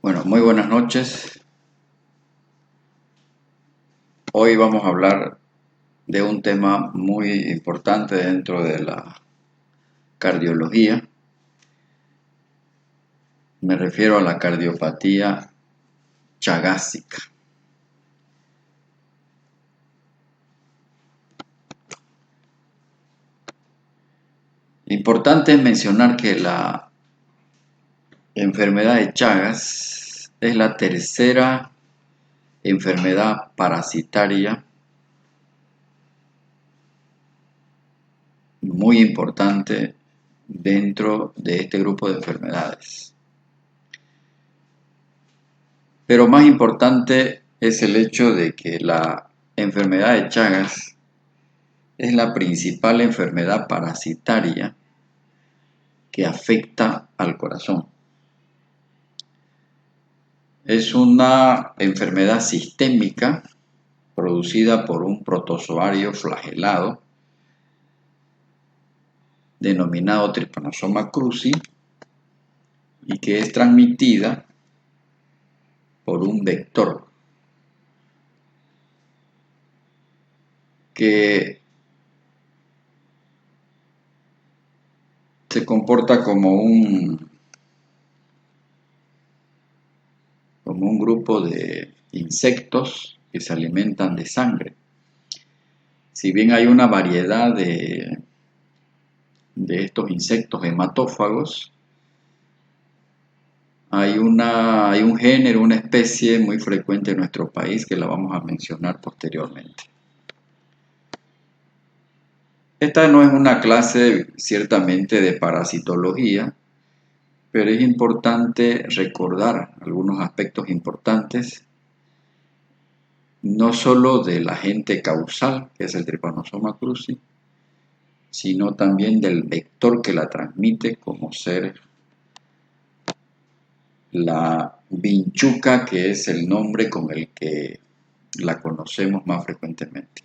Bueno, muy buenas noches. Hoy vamos a hablar de un tema muy importante dentro de la cardiología. Me refiero a la cardiopatía chagásica. Importante es mencionar que la enfermedad de Chagas es la tercera enfermedad parasitaria muy importante dentro de este grupo de enfermedades. Pero más importante es el hecho de que la enfermedad de Chagas es la principal enfermedad parasitaria que afecta al corazón. Es una enfermedad sistémica producida por un protozoario flagelado denominado Trypanosoma cruzi y que es transmitida por un vector que se comporta como un grupo de insectos que se alimentan de sangre. Si bien hay una variedad de estos insectos hematófagos, hay un género, una especie muy frecuente en nuestro país que la vamos a mencionar posteriormente. Esta no es una clase ciertamente de parasitología, pero es importante recordar algunos aspectos importantes, no solo del agente causal, que es el Trypanosoma cruzi, sino también del vector que la transmite, como ser la vinchuca, que es el nombre con el que la conocemos más frecuentemente.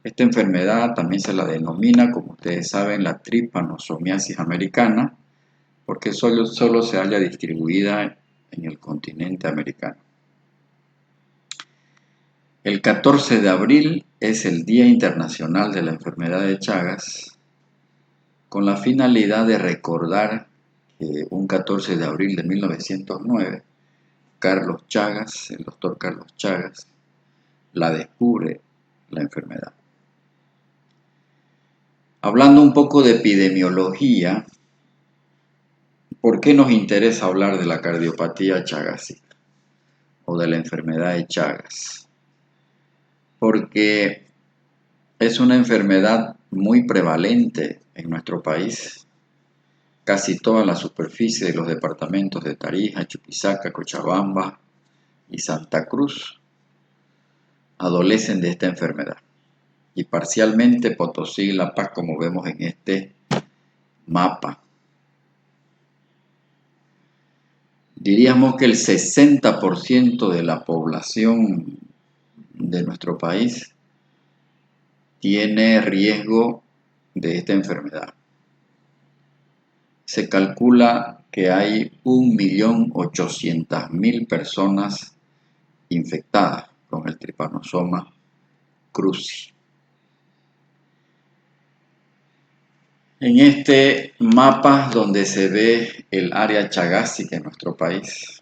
Esta enfermedad también se la denomina, como ustedes saben, la trypanosomiasis americana, porque solo se halla distribuida en el continente americano. El 14 de abril es el Día Internacional de la Enfermedad de Chagas, con la finalidad de recordar que un 14 de abril de 1909, Carlos Chagas, el doctor Carlos Chagas, la descubre la enfermedad. Hablando un poco de epidemiología, ¿por qué nos interesa hablar de la cardiopatía chagásica o de la enfermedad de Chagas? Porque es una enfermedad muy prevalente en nuestro país. Casi toda la superficie de los departamentos de Tarija, Chuquisaca, Cochabamba y Santa Cruz adolecen de esta enfermedad. Y parcialmente Potosí y La Paz, como vemos en este mapa. Diríamos que el 60% de la población de nuestro país tiene riesgo de esta enfermedad. Se calcula que hay 1.800.000 personas infectadas con el Trypanosoma cruzi. En este mapa donde se ve el área chagásica en nuestro país,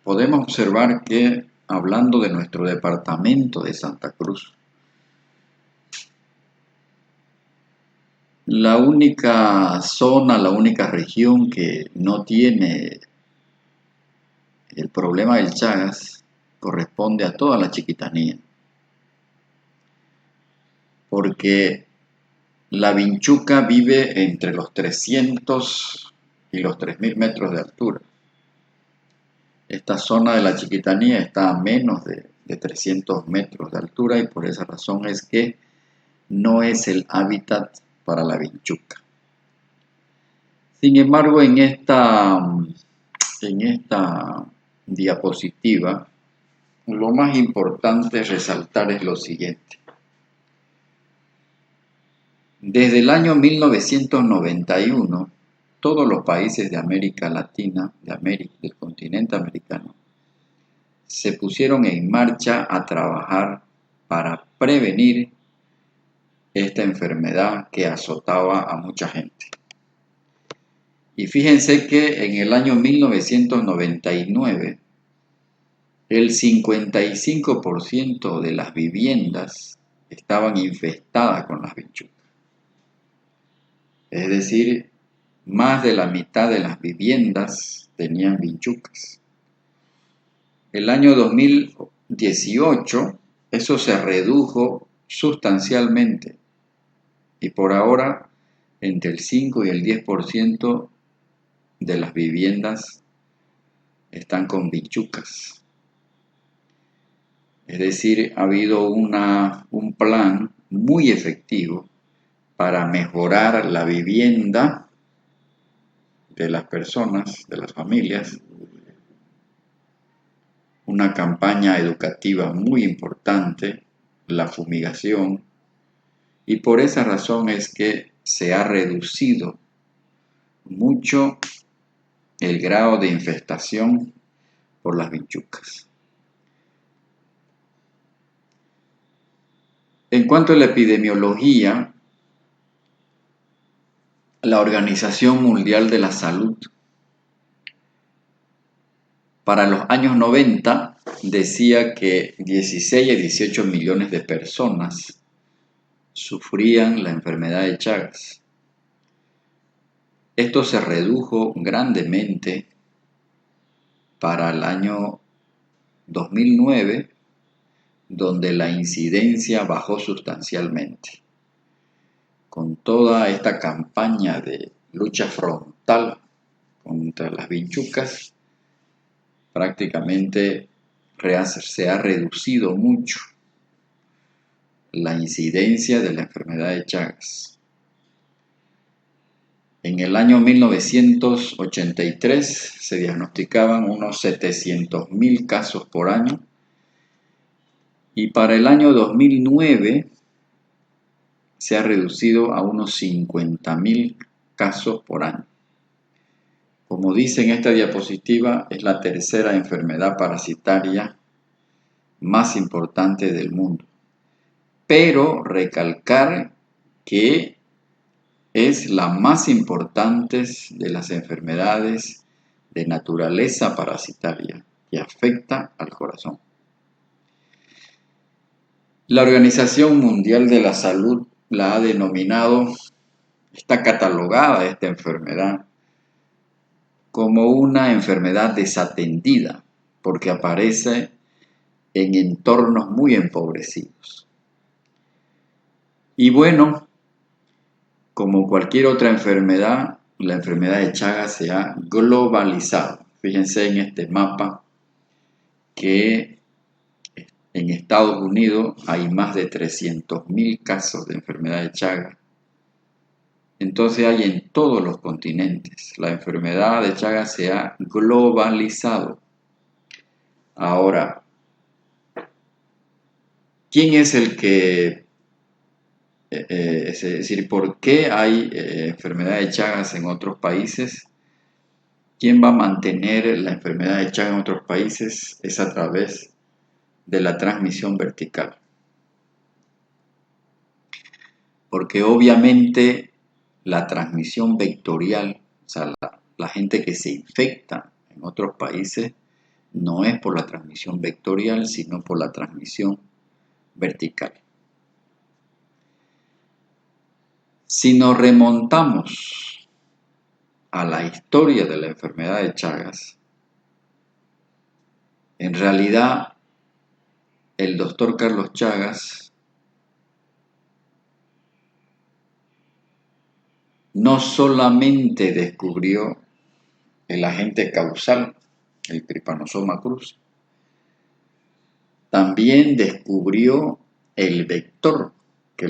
podemos observar que, hablando de nuestro departamento de Santa Cruz, la única zona, la única región que no tiene el problema del Chagas corresponde a toda la Chiquitanía, porque la vinchuca vive entre los 300 y los 3.000 metros de altura. Esta zona de la Chiquitanía está a menos de 300 metros de altura y por esa razón es que no es el hábitat para la vinchuca. Sin embargo, en esta diapositiva, lo más importante resaltar es lo siguiente. Desde el año 1991 todos los países de América Latina, del continente americano, se pusieron en marcha a trabajar para prevenir esta enfermedad que azotaba a mucha gente. Y fíjense que en el año 1999, el 55% de las viviendas estaban infestadas con las vinchucas. Es decir, más de la mitad de las viviendas tenían vinchucas. El año 2018, eso se redujo sustancialmente y por ahora entre el 5 y el 10% de las viviendas están con vinchucas. Es decir, ha habido un plan muy efectivo para mejorar la vivienda de las personas, de las familias, una campaña educativa muy importante, la fumigación, y por esa razón es que se ha reducido mucho el grado de infestación por las vinchucas. En cuanto a la epidemiología, la Organización Mundial de la Salud para los años 90 decía que 16 a 18 millones de personas sufrían la enfermedad de Chagas. Esto se redujo grandemente para el año 2009, donde la incidencia bajó sustancialmente. Con toda esta campaña de lucha frontal contra las vinchucas, prácticamente se ha reducido mucho la incidencia de la enfermedad de Chagas. En el año 1983 se diagnosticaban unos 700.000 casos por año y para el año 2009 se ha reducido a unos 50.000 casos por año. Como dice en esta diapositiva, es la tercera enfermedad parasitaria más importante del mundo. Pero recalcar que es la más importante de las enfermedades de naturaleza parasitaria que afecta al corazón. La Organización Mundial de la Salud la ha denominado, está catalogada esta enfermedad como una enfermedad desatendida, porque aparece en entornos muy empobrecidos. Y bueno, como cualquier otra enfermedad, la enfermedad de Chagas se ha globalizado. Fíjense en este mapa que en Estados Unidos hay más de 300.000 casos de enfermedad de Chagas. Entonces hay en todos los continentes. La enfermedad de Chagas se ha globalizado. Ahora, ¿quién es el que, es decir, por qué hay enfermedad de Chagas en otros países? ¿Quién va a mantener la enfermedad de Chagas en otros países? Es a través de la transmisión vertical. Porque obviamente la transmisión vectorial, o sea, la gente que se infecta en otros países, no es por la transmisión vectorial, sino por la transmisión vertical. Si nos remontamos a la historia de la enfermedad de Chagas, en realidad el doctor Carlos Chagas no solamente descubrió el agente causal, el Trypanosoma cruzi, también descubrió el vector que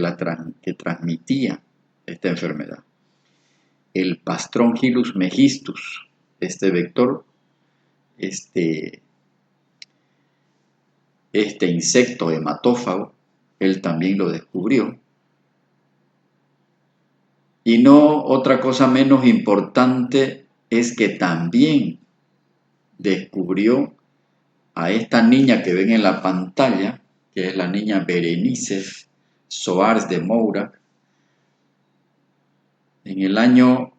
transmitía esta enfermedad, el Pastrongyllus megistus. Este vector, este insecto hematófago, él también lo descubrió. Y no otra cosa menos importante es que también descubrió a esta niña que ven en la pantalla, que es la niña Berenice Soares de Moura, en el año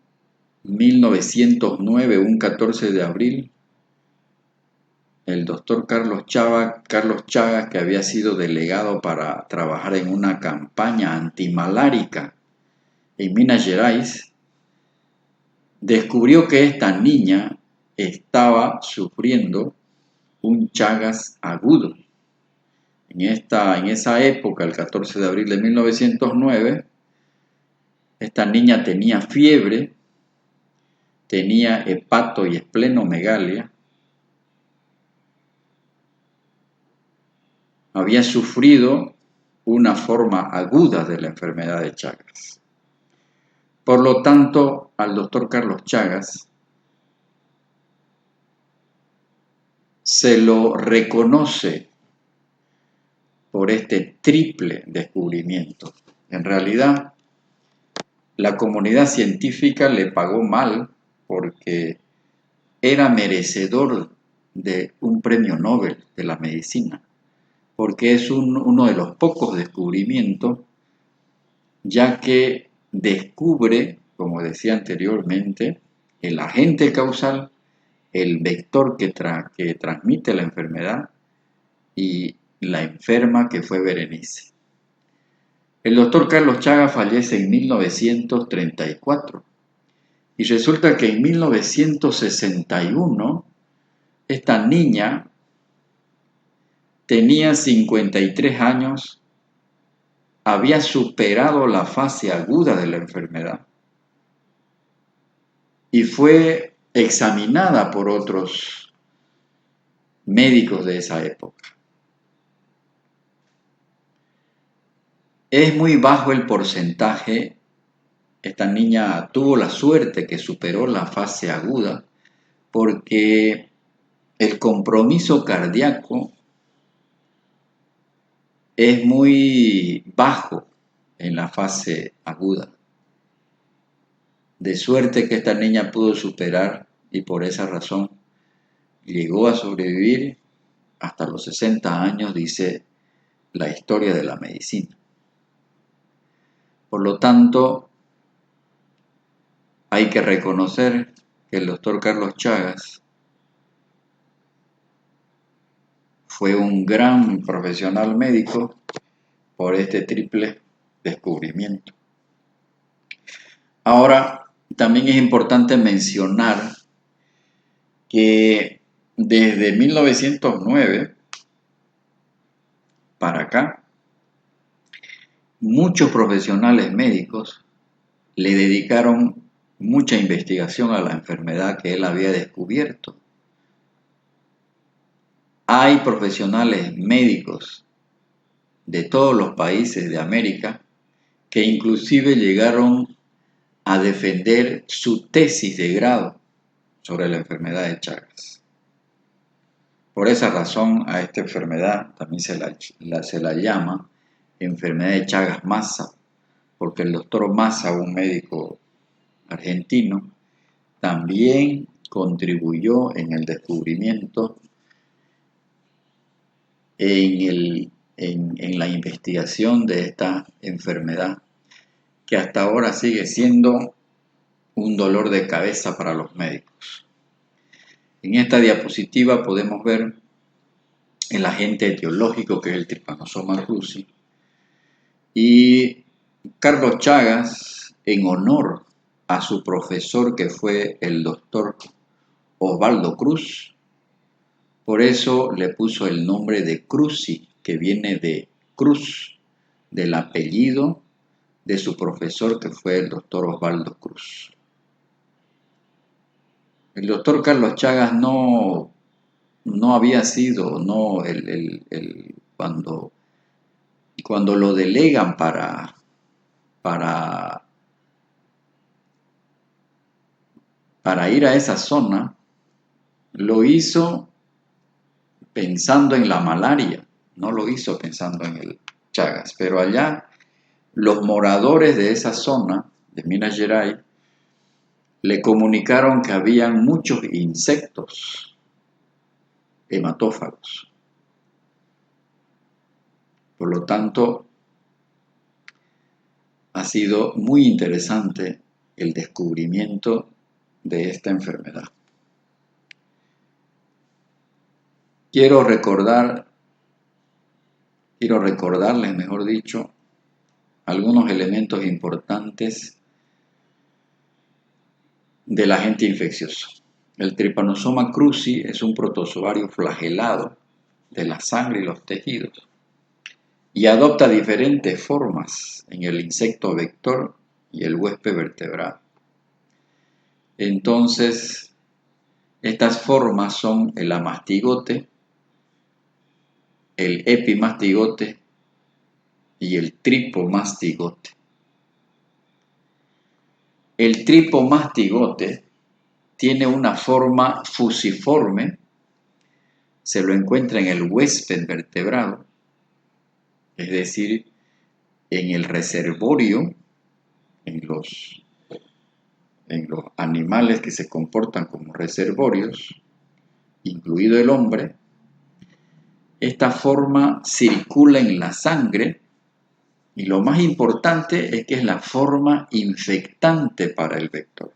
1909, un 14 de abril, el doctor Carlos Chagas, que había sido delegado para trabajar en una campaña antimalárica en Minas Gerais, descubrió que esta niña estaba sufriendo un Chagas agudo. En esa época, el 14 de abril de 1909, esta niña tenía fiebre, tenía hepato y esplenomegalia, había sufrido una forma aguda de la enfermedad de Chagas. Por lo tanto, al doctor Carlos Chagas se lo reconoce por este triple descubrimiento. En realidad, la comunidad científica le pagó mal porque era merecedor de un premio Nobel de la medicina, porque es uno de los pocos descubrimientos, ya que descubre, como decía anteriormente, el agente causal, el vector que transmite la enfermedad y la enferma que fue Berenice. El doctor Carlos Chagas fallece en 1934 y resulta que en 1961 esta niña tenía 53 años, había superado la fase aguda de la enfermedad y fue examinada por otros médicos de esa época. Es muy bajo el porcentaje. Esta niña tuvo la suerte que superó la fase aguda porque el compromiso cardíaco es muy bajo en la fase aguda. De suerte que esta niña pudo superar y por esa razón llegó a sobrevivir hasta los 60 años, dice la historia de la medicina. Por lo tanto, hay que reconocer que el doctor Carlos Chagas fue un gran profesional médico por este triple descubrimiento. Ahora, también es importante mencionar que desde 1909 para acá, muchos profesionales médicos le dedicaron mucha investigación a la enfermedad que él había descubierto. Hay profesionales médicos de todos los países de América que inclusive llegaron a defender su tesis de grado sobre la enfermedad de Chagas. Por esa razón a esta enfermedad también se la llama enfermedad de Chagas-Massa, porque el doctor Massa, un médico argentino, también contribuyó en el descubrimiento, en la investigación de esta enfermedad, que hasta ahora sigue siendo un dolor de cabeza para los médicos. En esta diapositiva podemos ver el agente etiológico, que es el Trypanosoma cruzi, y Carlos Chagas, en honor a su profesor que fue el doctor Osvaldo Cruz, por eso le puso el nombre de Cruzi, que viene de Cruz, del apellido de su profesor que fue el doctor Osvaldo Cruz. El doctor Carlos Chagas no había sido, cuando lo delegan para ir a esa zona, lo hizo pensando en la malaria, no lo hizo pensando en el Chagas, pero allá los moradores de esa zona de Minas Gerais, le comunicaron que habían muchos insectos hematófagos. Por lo tanto, ha sido muy interesante el descubrimiento de esta enfermedad. Quiero recordarles, mejor dicho, algunos elementos importantes del agente infeccioso. El Trypanosoma cruzi es un protozoario flagelado de la sangre y los tejidos y adopta diferentes formas en el insecto vector y el huésped vertebrado. Entonces, estas formas son el amastigote, el epimastigote y el tripomastigote. El tripomastigote tiene una forma fusiforme, se lo encuentra en el huésped vertebrado, es decir, en el reservorio, en los animales que se comportan como reservorios, incluido el hombre. Esta forma circula en la sangre y lo más importante es que es la forma infectante para el vector.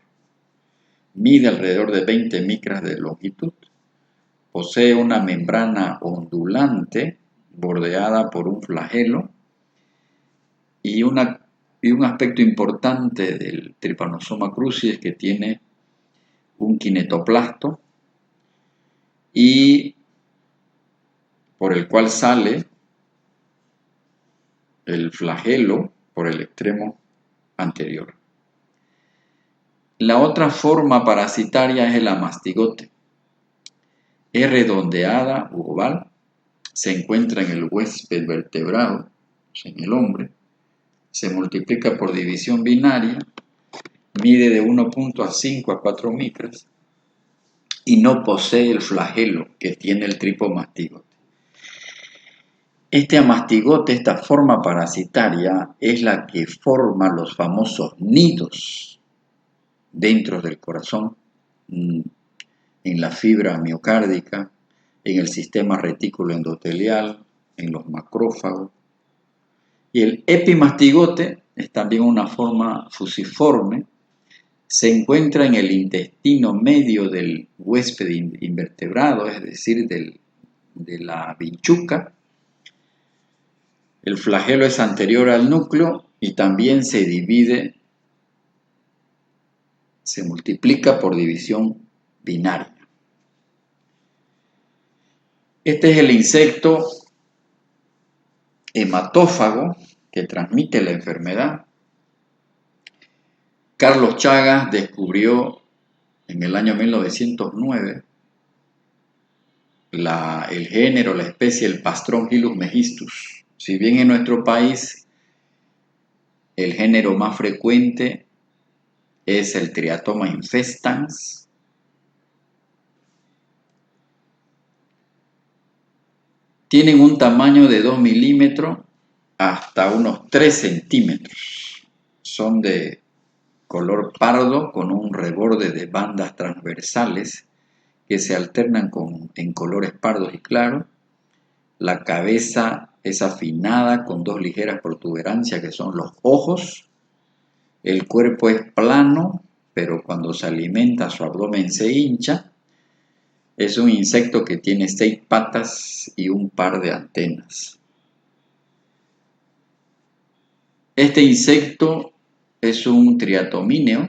Mide alrededor de 20 micras de longitud. Posee una membrana ondulante bordeada por un flagelo y un aspecto importante del Trypanosoma cruzi es que tiene un kinetoplasto y por el cual sale el flagelo por el extremo anterior. La otra forma parasitaria es el amastigote. Es redondeada u oval, se encuentra en el huésped vertebrado, en el hombre, se multiplica por división binaria, mide de 1.5 a 4 micras y no posee el flagelo que tiene el tripomastigote. Este amastigote, esta forma parasitaria, es la que forma los famosos nidos dentro del corazón, en la fibra miocárdica, en el sistema retículo endotelial, en los macrófagos. Y el epimastigote es también una forma fusiforme, se encuentra en el intestino medio del huésped invertebrado, es decir, de la vinchuca. El flagelo es anterior al núcleo y también se multiplica por división binaria. Este es el insecto hematófago que transmite la enfermedad. Carlos Chagas descubrió en el año 1909 el género, la especie, el Pastrongyllus megistus. Si bien en nuestro país el género más frecuente es el Triatoma infestans, tienen un tamaño de 2 milímetros hasta unos 3 centímetros. Son de color pardo con un reborde de bandas transversales que se alternan en colores pardos y claros. La cabeza es afinada con 2 ligeras protuberancias que son los ojos. El cuerpo es plano, pero cuando se alimenta su abdomen se hincha. Es un insecto que tiene 6 patas y un par de antenas. Este insecto es un triatomíneo,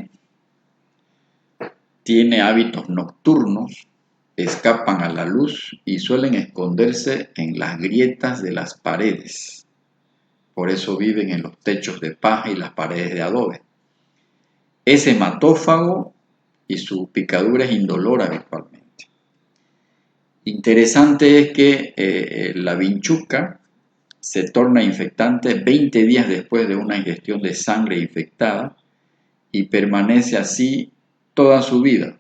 tiene hábitos nocturnos, escapan a la luz y suelen esconderse en las grietas de las paredes. Por eso viven en los techos de paja y las paredes de adobe. Es hematófago y su picadura es indolora habitualmente. Interesante es que la vinchuca se torna infectante 20 días después de una ingestión de sangre infectada y permanece así toda su vida.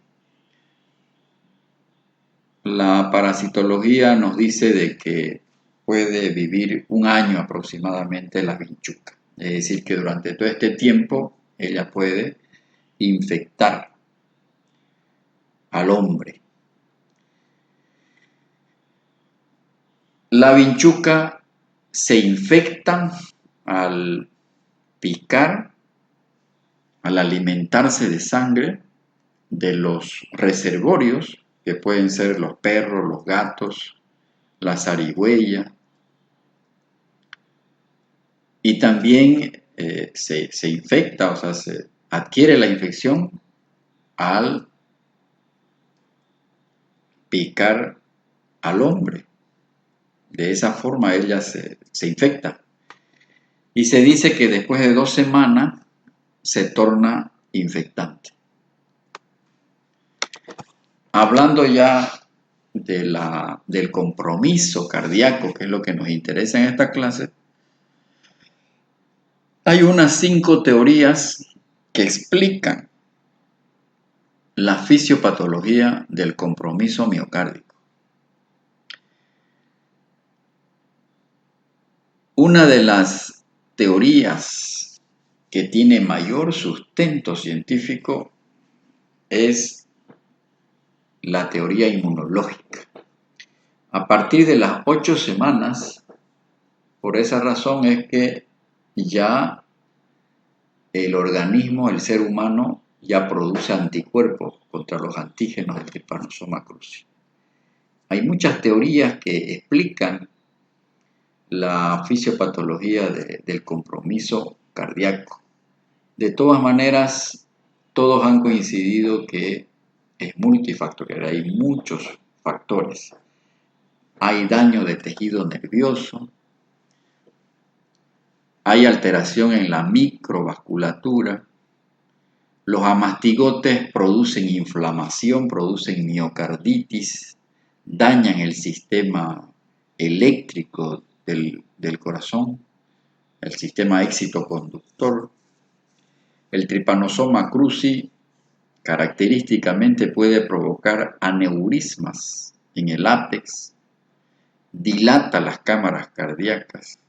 La parasitología nos dice de que puede vivir un año aproximadamente la vinchuca. Es decir, que durante todo este tiempo ella puede infectar al hombre. La vinchuca se infecta al picar, al alimentarse de sangre de los reservorios, que pueden ser los perros, los gatos, la zarigüeya, y también se infecta, o sea, se adquiere la infección al picar al hombre. De esa forma ella se infecta. Y se dice que después de 2 semanas se torna infectante. Hablando ya del compromiso cardíaco, que es lo que nos interesa en esta clase, hay unas 5 teorías que explican la fisiopatología del compromiso miocárdico. Una de las teorías que tiene mayor sustento científico es la teoría inmunológica. A partir de las 8 semanas, por esa razón es que ya el organismo, el ser humano, ya produce anticuerpos contra los antígenos del Trypanosoma cruzi. Hay muchas teorías que explican la fisiopatología del compromiso cardíaco. De todas maneras, todos han coincidido que es multifactorial, hay muchos factores. Hay daño de tejido nervioso, hay alteración en la microvasculatura, los amastigotes producen inflamación, producen miocarditis, dañan el sistema eléctrico del corazón, el sistema excitoconductor. El Trypanosoma cruzi característicamente puede provocar aneurismas en el ápex, dilata las cámaras cardíacas.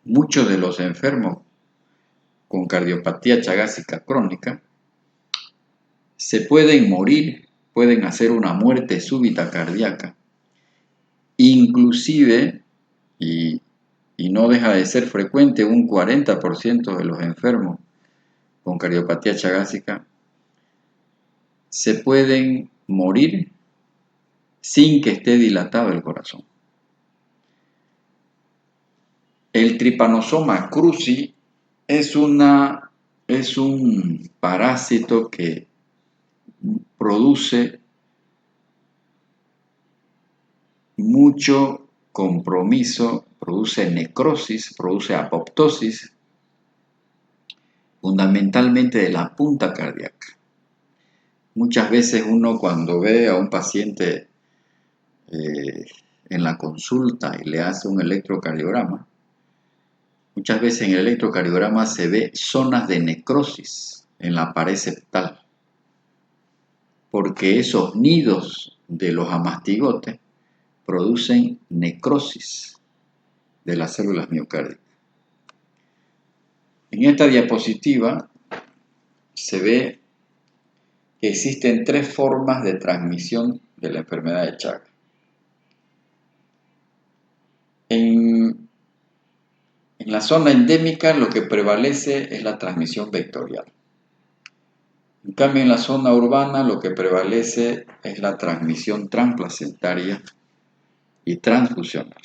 Muchos de los enfermos con cardiopatía chagásica crónica se pueden morir, pueden hacer una muerte súbita cardíaca. Inclusive, y no deja de ser frecuente, un 40% de los enfermos con cardiopatía chagásica se pueden morir sin que esté dilatado el corazón. El Trypanosoma cruzi es un parásito que produce mucho compromiso, produce necrosis, produce apoptosis, fundamentalmente de la punta cardíaca. Muchas veces uno cuando ve a un paciente en la consulta y le hace un electrocardiograma, muchas veces en el electrocardiograma se ve zonas de necrosis en la pared septal, porque esos nidos de los amastigotes producen necrosis de las células miocárdicas. En esta diapositiva se ve que existen 3 formas de transmisión de la enfermedad de Chagas. En la zona endémica lo que prevalece es la transmisión vectorial. En cambio, en la zona urbana lo que prevalece es la transmisión transplacentaria y transfusional.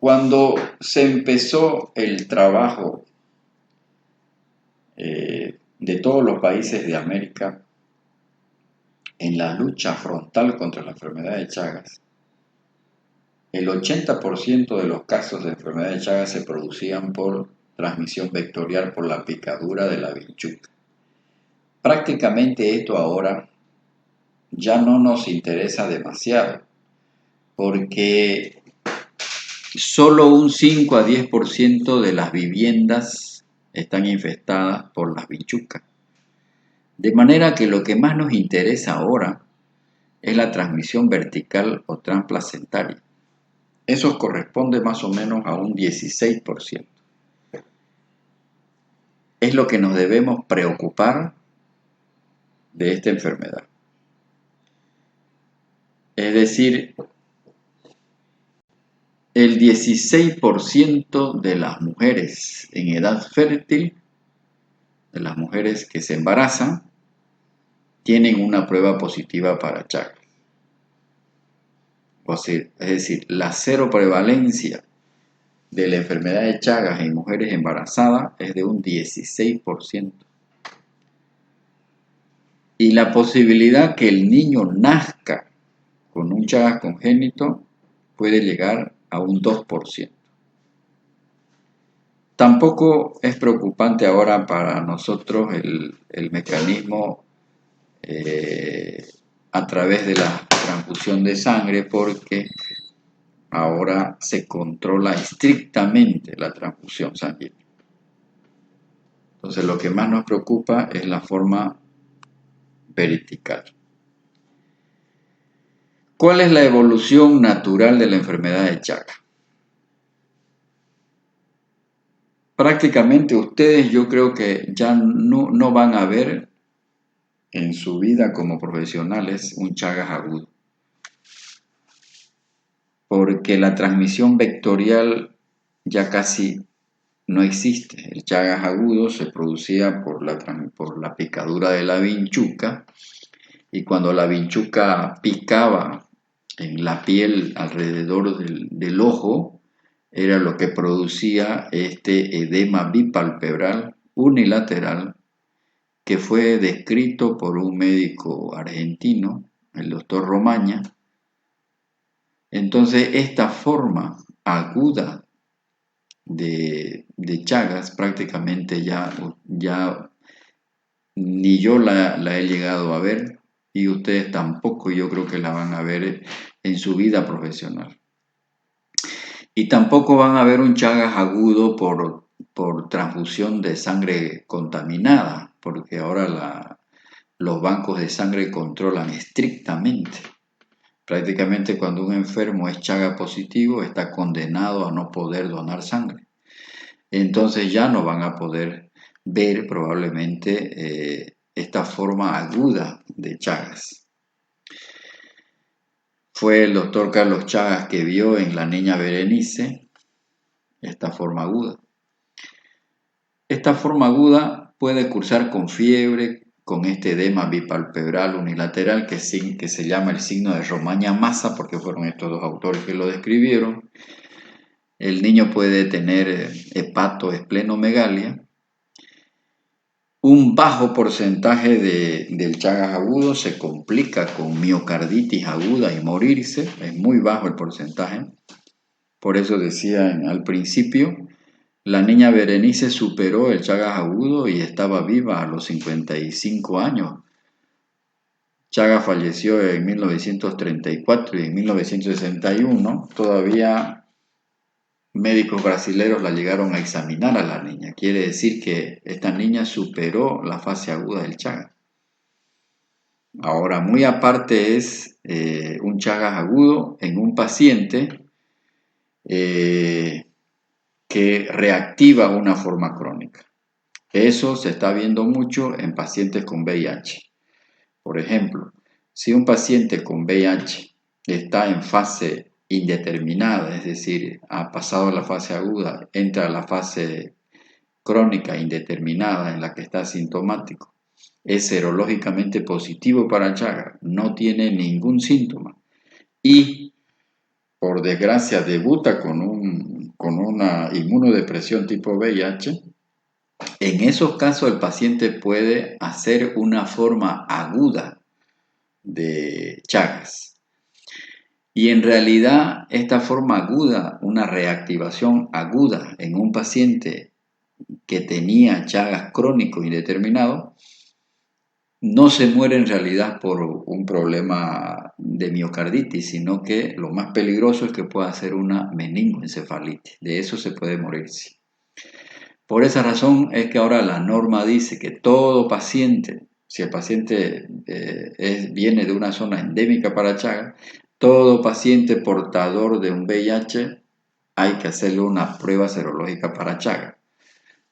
Cuando se empezó el trabajo de todos los países de América en la lucha frontal contra la enfermedad de Chagas, el 80% de los casos de enfermedad de Chagas se producían por transmisión vectorial por la picadura de la vinchuca. Prácticamente esto ahora ya no nos interesa demasiado, porque solo un 5 a 10% de las viviendas están infestadas por las vinchucas. De manera que lo que más nos interesa ahora es la transmisión vertical o transplacentaria. Eso corresponde más o menos a un 16%. Es lo que nos debemos preocupar de esta enfermedad. Es decir, el 16% de las mujeres en edad fértil, de las mujeres que se embarazan, tienen una prueba positiva para Chagas. Es decir, la cero prevalencia de la enfermedad de Chagas en mujeres embarazadas es de un 16%. Y la posibilidad que el niño nazca con un Chagas congénito puede llegar a un 2%. Tampoco es preocupante ahora para nosotros el mecanismo a través de la transfusión de sangre, porque ahora se controla estrictamente la transfusión sanguínea. Entonces lo que más nos preocupa es la forma vertical. ¿Cuál es la evolución natural de la enfermedad de Chagas? Prácticamente ustedes, yo creo que ya no van a ver en su vida como profesionales un Chagas agudo, porque la transmisión vectorial ya casi no existe. El Chagas agudo se producía por la picadura de la vinchuca, y cuando la vinchuca picaba en la piel alrededor del ojo, era lo que producía este edema bipalpebral unilateral, que fue descrito por un médico argentino, el doctor Romaña. Entonces, esta forma aguda de Chagas prácticamente ya ni yo la he llegado a ver, y ustedes tampoco, yo creo que la van a ver en su vida profesional. Y tampoco van a ver un Chagas agudo por transfusión de sangre contaminada, porque ahora los bancos de sangre controlan estrictamente. Prácticamente cuando un enfermo es Chagas positivo, está condenado a no poder donar sangre. Entonces ya no van a poder ver probablemente esta forma aguda de Chagas. Fue el doctor Carlos Chagas que vio en la niña Berenice esta forma aguda. Esta forma aguda puede cursar con fiebre, con este edema bipalpebral unilateral que se llama el signo de Romaña-Maza, porque fueron estos dos autores que lo describieron. El niño puede tener hepatoesplenomegalia. Un bajo porcentaje del Chagas agudo se complica con miocarditis aguda y morirse. Es muy bajo el porcentaje. Por eso decía al principio, la niña Berenice superó el Chagas agudo y estaba viva a los 55 años. Chagas falleció en 1934 y en 1961 todavía médicos brasileños la llegaron a examinar a la niña. Quiere decir que esta niña superó la fase aguda del Chagas. Ahora, muy aparte es un Chagas agudo en un paciente que reactiva una forma crónica. Eso se está viendo mucho en pacientes con VIH. Por ejemplo, si un paciente con VIH está en fase indeterminada, es decir, ha pasado la fase aguda, entra a la fase crónica indeterminada en la que está asintomático, es serológicamente positivo para Chagas, no tiene ningún síntoma y, por desgracia, debuta con una inmunodepresión tipo VIH, en esos casos el paciente puede hacer una forma aguda de Chagas. Y en realidad esta forma aguda, una reactivación aguda en un paciente que tenía Chagas crónico indeterminado, no se muere en realidad por un problema de miocarditis, sino que lo más peligroso es que pueda ser una meningoencefalitis. De eso se puede morirse. Por esa razón es que ahora la norma dice que todo paciente, si el paciente viene de una zona endémica para Chagas, todo paciente portador de un VIH hay que hacerle una prueba serológica para Chagas,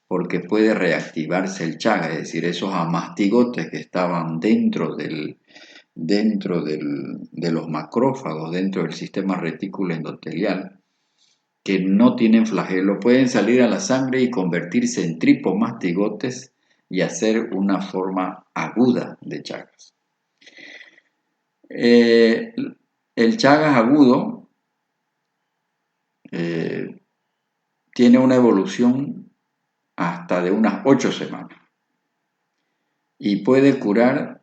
porque puede reactivarse el Chagas, es decir, esos amastigotes que estaban de los macrófagos, dentro del sistema retículo endotelial, que no tienen flagelo, pueden salir a la sangre y convertirse en tripomastigotes y hacer una forma aguda de Chagas. El Chagas agudo tiene una evolución hasta de unas 8 semanas y puede curar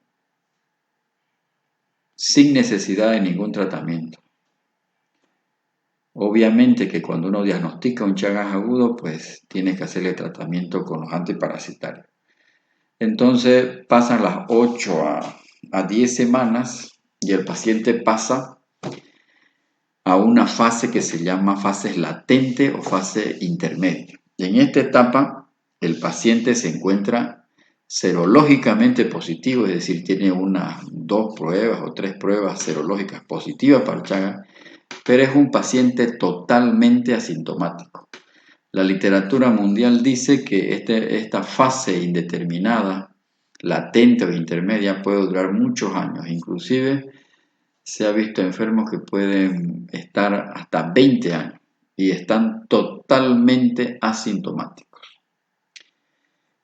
sin necesidad de ningún tratamiento. Obviamente que cuando uno diagnostica un Chagas agudo, pues tiene que hacerle tratamiento con los antiparasitarios. Entonces pasan las 8 a 10 semanas y el paciente pasa a una fase que se llama fase latente o fase intermedia. Y en esta etapa el paciente se encuentra serológicamente positivo, es decir, tiene unas 2 pruebas o 3 pruebas serológicas positivas para el Chagas, pero es un paciente totalmente asintomático. La literatura mundial dice que esta fase indeterminada, latente o intermedia, puede durar muchos años. Inclusive se ha visto enfermos que pueden estar hasta 20 años y están totalmente asintomáticos.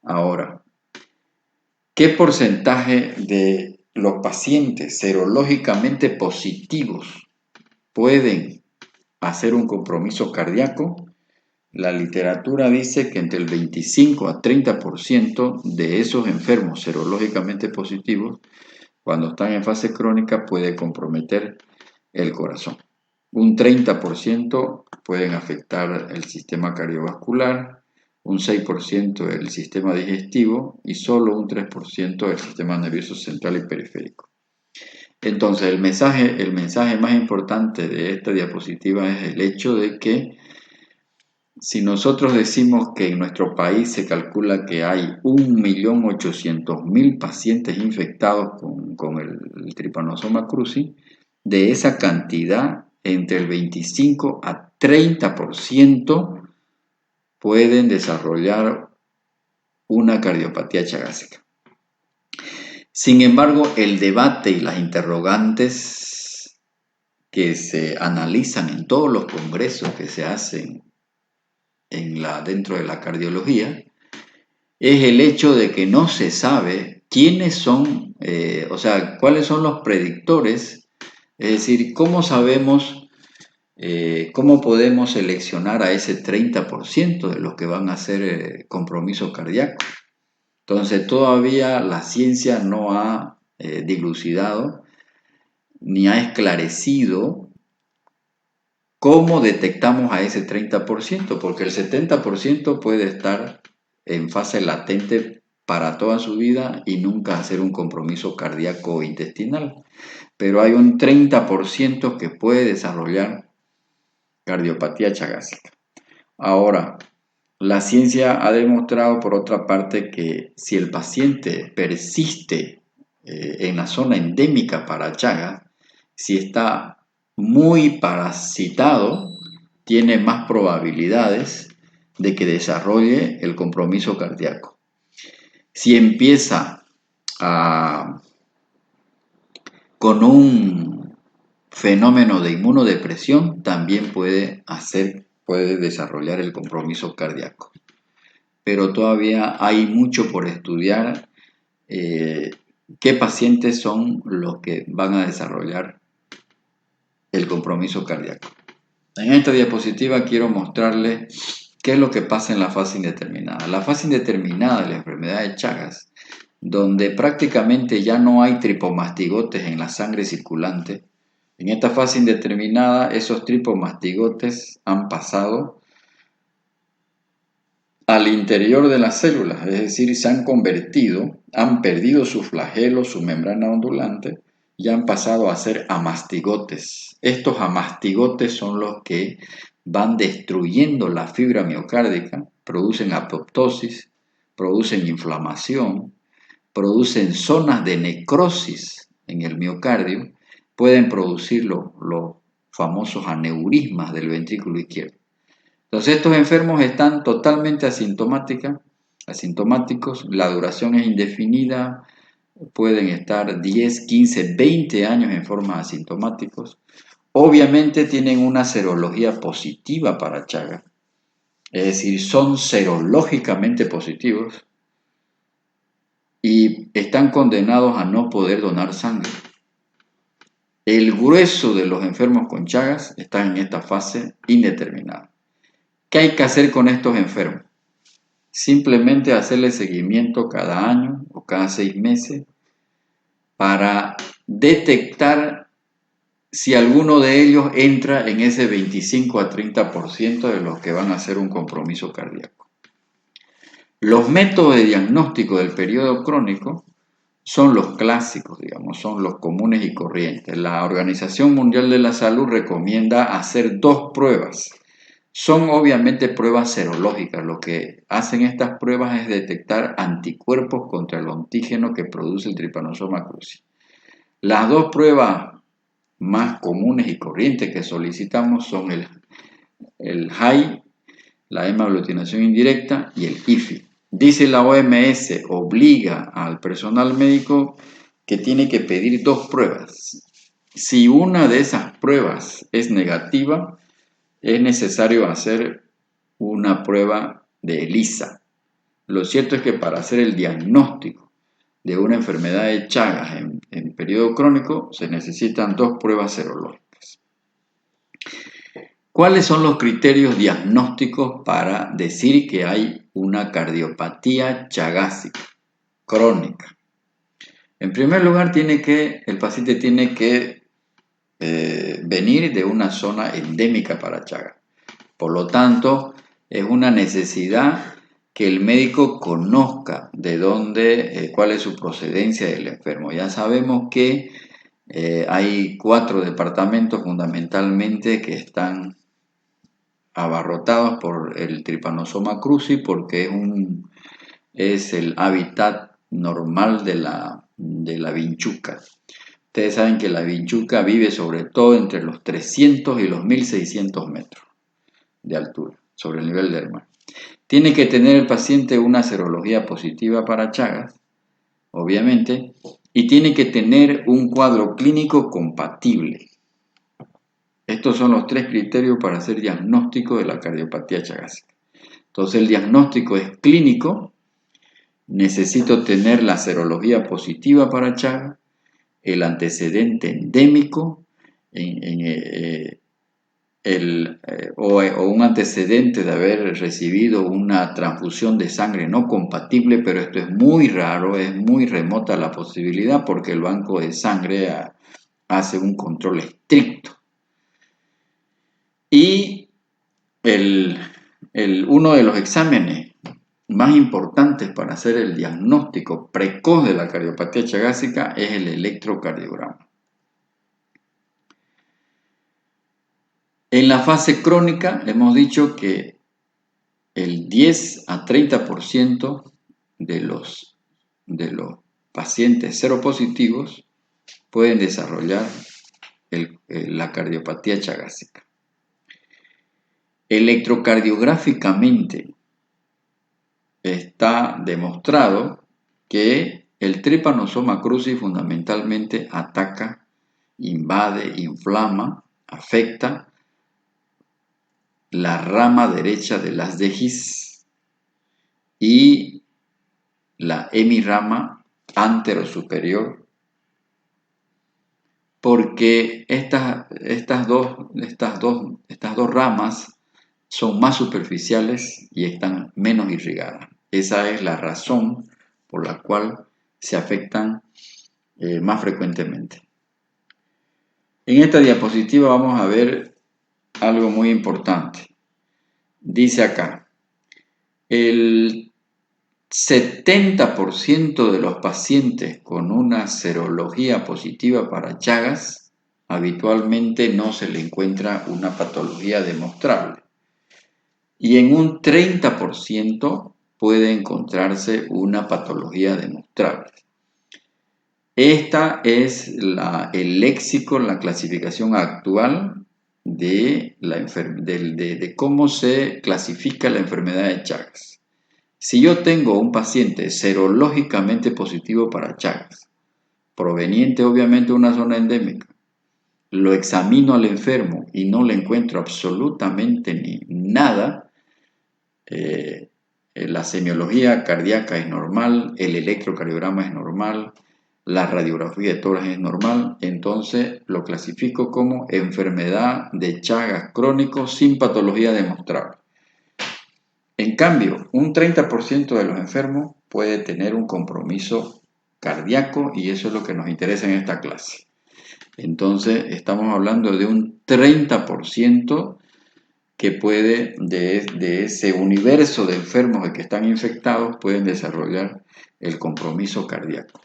Ahora, ¿qué porcentaje de los pacientes serológicamente positivos pueden hacer un compromiso cardíaco? La literatura dice que entre el 25 a 30% de esos enfermos serológicamente positivos, cuando están en fase crónica, puede comprometer el corazón. Un 30% pueden afectar el sistema cardiovascular, un 6% el sistema digestivo y solo un 3% el sistema nervioso central y periférico. Entonces, el mensaje más importante de esta diapositiva es el hecho de que si nosotros decimos que en nuestro país se calcula que hay 1.800.000 pacientes infectados con el Trypanosoma cruzi, de esa cantidad, entre el 25 a 30% pueden desarrollar una cardiopatía chagásica. Sin embargo, el debate y las interrogantes que se analizan en todos los congresos que se hacen dentro de la cardiología, es el hecho de que no se sabe quiénes son, cuáles son los predictores, es decir, cómo sabemos, cómo podemos seleccionar a ese 30% de los que van a hacer compromiso cardíaco. Entonces todavía la ciencia no ha dilucidado ni ha esclarecido ¿cómo detectamos a ese 30%? Porque el 70% puede estar en fase latente para toda su vida y nunca hacer un compromiso cardíaco intestinal. Pero hay un 30% que puede desarrollar cardiopatía chagásica. Ahora, la ciencia ha demostrado, por otra parte, que si el paciente persiste en la zona endémica para Chagas, si está muy parasitado, tiene más probabilidades de que desarrolle el compromiso cardíaco. Si empieza con un fenómeno de inmunodepresión, también puede desarrollar el compromiso cardíaco. Pero todavía hay mucho por estudiar qué pacientes son los que van a desarrollar el compromiso cardíaco. En esta diapositiva quiero mostrarles qué es lo que pasa en la fase indeterminada. La fase indeterminada de la enfermedad de Chagas, donde prácticamente ya no hay tripomastigotes en la sangre circulante. En esta fase indeterminada, esos tripomastigotes han pasado al interior de las células, es decir, se han convertido, han perdido su flagelo, su membrana ondulante, y han pasado a ser amastigotes. Estos amastigotes son los que van destruyendo la fibra miocárdica, producen apoptosis, producen inflamación, producen zonas de necrosis en el miocardio pueden producir los famosos aneurismas del ventrículo izquierdo. Entonces estos enfermos están totalmente asintomáticos, la duración es indefinida, pueden estar 10, 15, 20 años en forma asintomáticos. Obviamente tienen una serología positiva para Chagas, es decir, son serológicamente positivos y están condenados a no poder donar sangre. El grueso de los enfermos con Chagas están en esta fase indeterminada. ¿Qué hay que hacer con estos enfermos? Simplemente hacerle seguimiento cada año o cada 6 meses para detectar si alguno de ellos entra en ese 25 a 30% de los que van a hacer un compromiso cardíaco. Los métodos de diagnóstico del periodo crónico son los clásicos, digamos, son los comunes y corrientes. La Organización Mundial de la Salud recomienda hacer 2 pruebas. Son obviamente pruebas serológicas. Lo que hacen estas pruebas es detectar anticuerpos contra el antígeno que produce el Trypanosoma cruzi. Las 2 pruebas más comunes y corrientes que solicitamos son el HAI, la hemaglutinación indirecta, y el IFI. Dice la OMS, obliga al personal médico que tiene que pedir 2 pruebas. Si una de esas pruebas es negativa, es necesario hacer una prueba de ELISA. Lo cierto es que para hacer el diagnóstico de una enfermedad de Chagas en periodo crónico se necesitan 2 pruebas serológicas. ¿Cuáles son los criterios diagnósticos para decir que hay una cardiopatía chagásica crónica? En primer lugar, el paciente tiene que venir de una zona endémica para Chagas. Por lo tanto, es una necesidad que el médico conozca de dónde, cuál es su procedencia del enfermo. Ya sabemos que hay 4 departamentos fundamentalmente que están abarrotados por el Trypanosoma cruzi porque es el hábitat normal de la vinchuca. Ustedes saben que la vinchuca vive sobre todo entre los 300 y los 1600 metros de altura sobre el nivel del mar. Tiene que tener el paciente una serología positiva para Chagas, obviamente, y tiene que tener un cuadro clínico compatible. Estos son los 3 criterios para hacer diagnóstico de la cardiopatía chagásica. Entonces el diagnóstico es clínico, necesito tener la serología positiva para Chagas, el antecedente endémico o un antecedente de haber recibido una transfusión de sangre no compatible, pero esto es muy raro, es muy remota la posibilidad porque el banco de sangre hace un control estricto. Y uno de los exámenes más importantes para hacer el diagnóstico precoz de la cardiopatía chagásica es el electrocardiograma. En la fase crónica hemos dicho que el 10 a 30% de los pacientes seropositivos pueden desarrollar la cardiopatía chagásica. Electrocardiográficamente está demostrado que el Trypanosoma cruzi fundamentalmente ataca, invade, inflama, afecta la rama derecha de las de His y la hemirama anterosuperior, porque estas dos ramas son más superficiales y están menos irrigadas. Esa es la razón por la cual se afectan más frecuentemente. En esta diapositiva vamos a ver algo muy importante. Dice acá, el 70% de los pacientes con una serología positiva para Chagas habitualmente no se le encuentra una patología demostrable. Y en un 30% puede encontrarse una patología demostrable. Esta es el léxico, la clasificación actual de cómo se clasifica la enfermedad de Chagas. Si yo tengo un paciente serológicamente positivo para Chagas, proveniente obviamente de una zona endémica, lo examino al enfermo y no le encuentro absolutamente ni nada, la semiología cardíaca es normal, el electrocardiograma es normal, la radiografía de tórax es normal, entonces lo clasifico como enfermedad de Chagas crónico sin patología demostrable. En cambio, un 30% de los enfermos puede tener un compromiso cardíaco y eso es lo que nos interesa en esta clase. Entonces, estamos hablando de un 30% que puede, de ese universo de enfermos que están infectados, pueden desarrollar el compromiso cardíaco.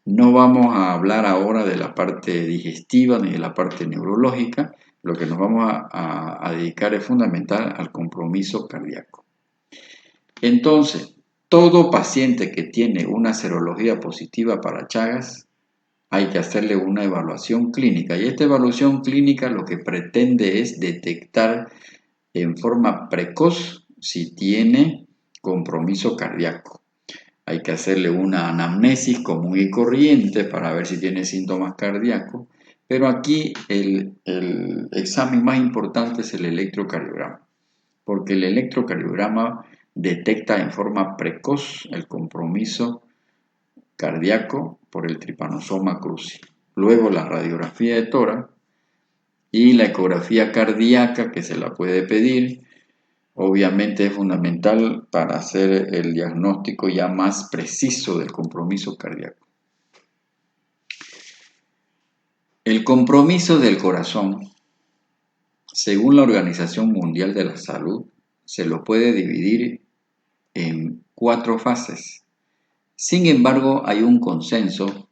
No vamos a hablar ahora de la parte digestiva ni de la parte neurológica, lo que nos vamos a dedicar es fundamental al compromiso cardíaco. Entonces, todo paciente que tiene una serología positiva para Chagas, hay que hacerle una evaluación clínica. Y esta evaluación clínica lo que pretende es detectar en forma precoz si tiene compromiso cardíaco. Hay que hacerle una anamnesis común y corriente para ver si tiene síntomas cardíacos. Pero aquí el examen más importante es el electrocardiograma, porque el electrocardiograma detecta en forma precoz el compromiso cardíaco por el tripanosoma cruzi. Luego la radiografía de tórax y la ecografía cardíaca que se la puede pedir, obviamente es fundamental para hacer el diagnóstico ya más preciso del compromiso cardíaco. El compromiso del corazón, según la Organización Mundial de la Salud, se lo puede dividir en 4 fases. Sin embargo, hay un consenso,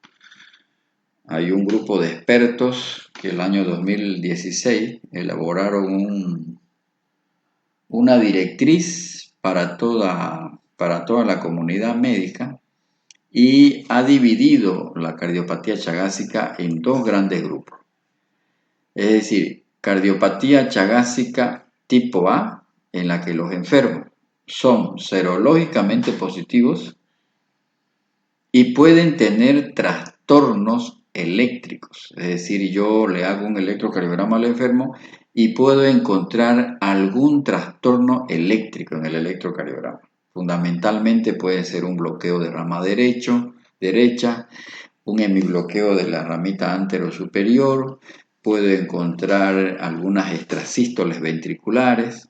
hay un grupo de expertos que el año 2016 elaboraron una directriz para toda la comunidad médica y ha dividido la cardiopatía chagásica en 2 grandes grupos. Es decir, cardiopatía chagásica tipo A, en la que los enfermos son serológicamente positivos y pueden tener trastornos eléctricos. Es decir, yo le hago un electrocardiograma al enfermo y puedo encontrar algún trastorno eléctrico en el electrocardiograma. Fundamentalmente puede ser un bloqueo de rama derecha, un hemibloqueo de la ramita anterosuperior, puedo encontrar algunas extrasístoles ventriculares,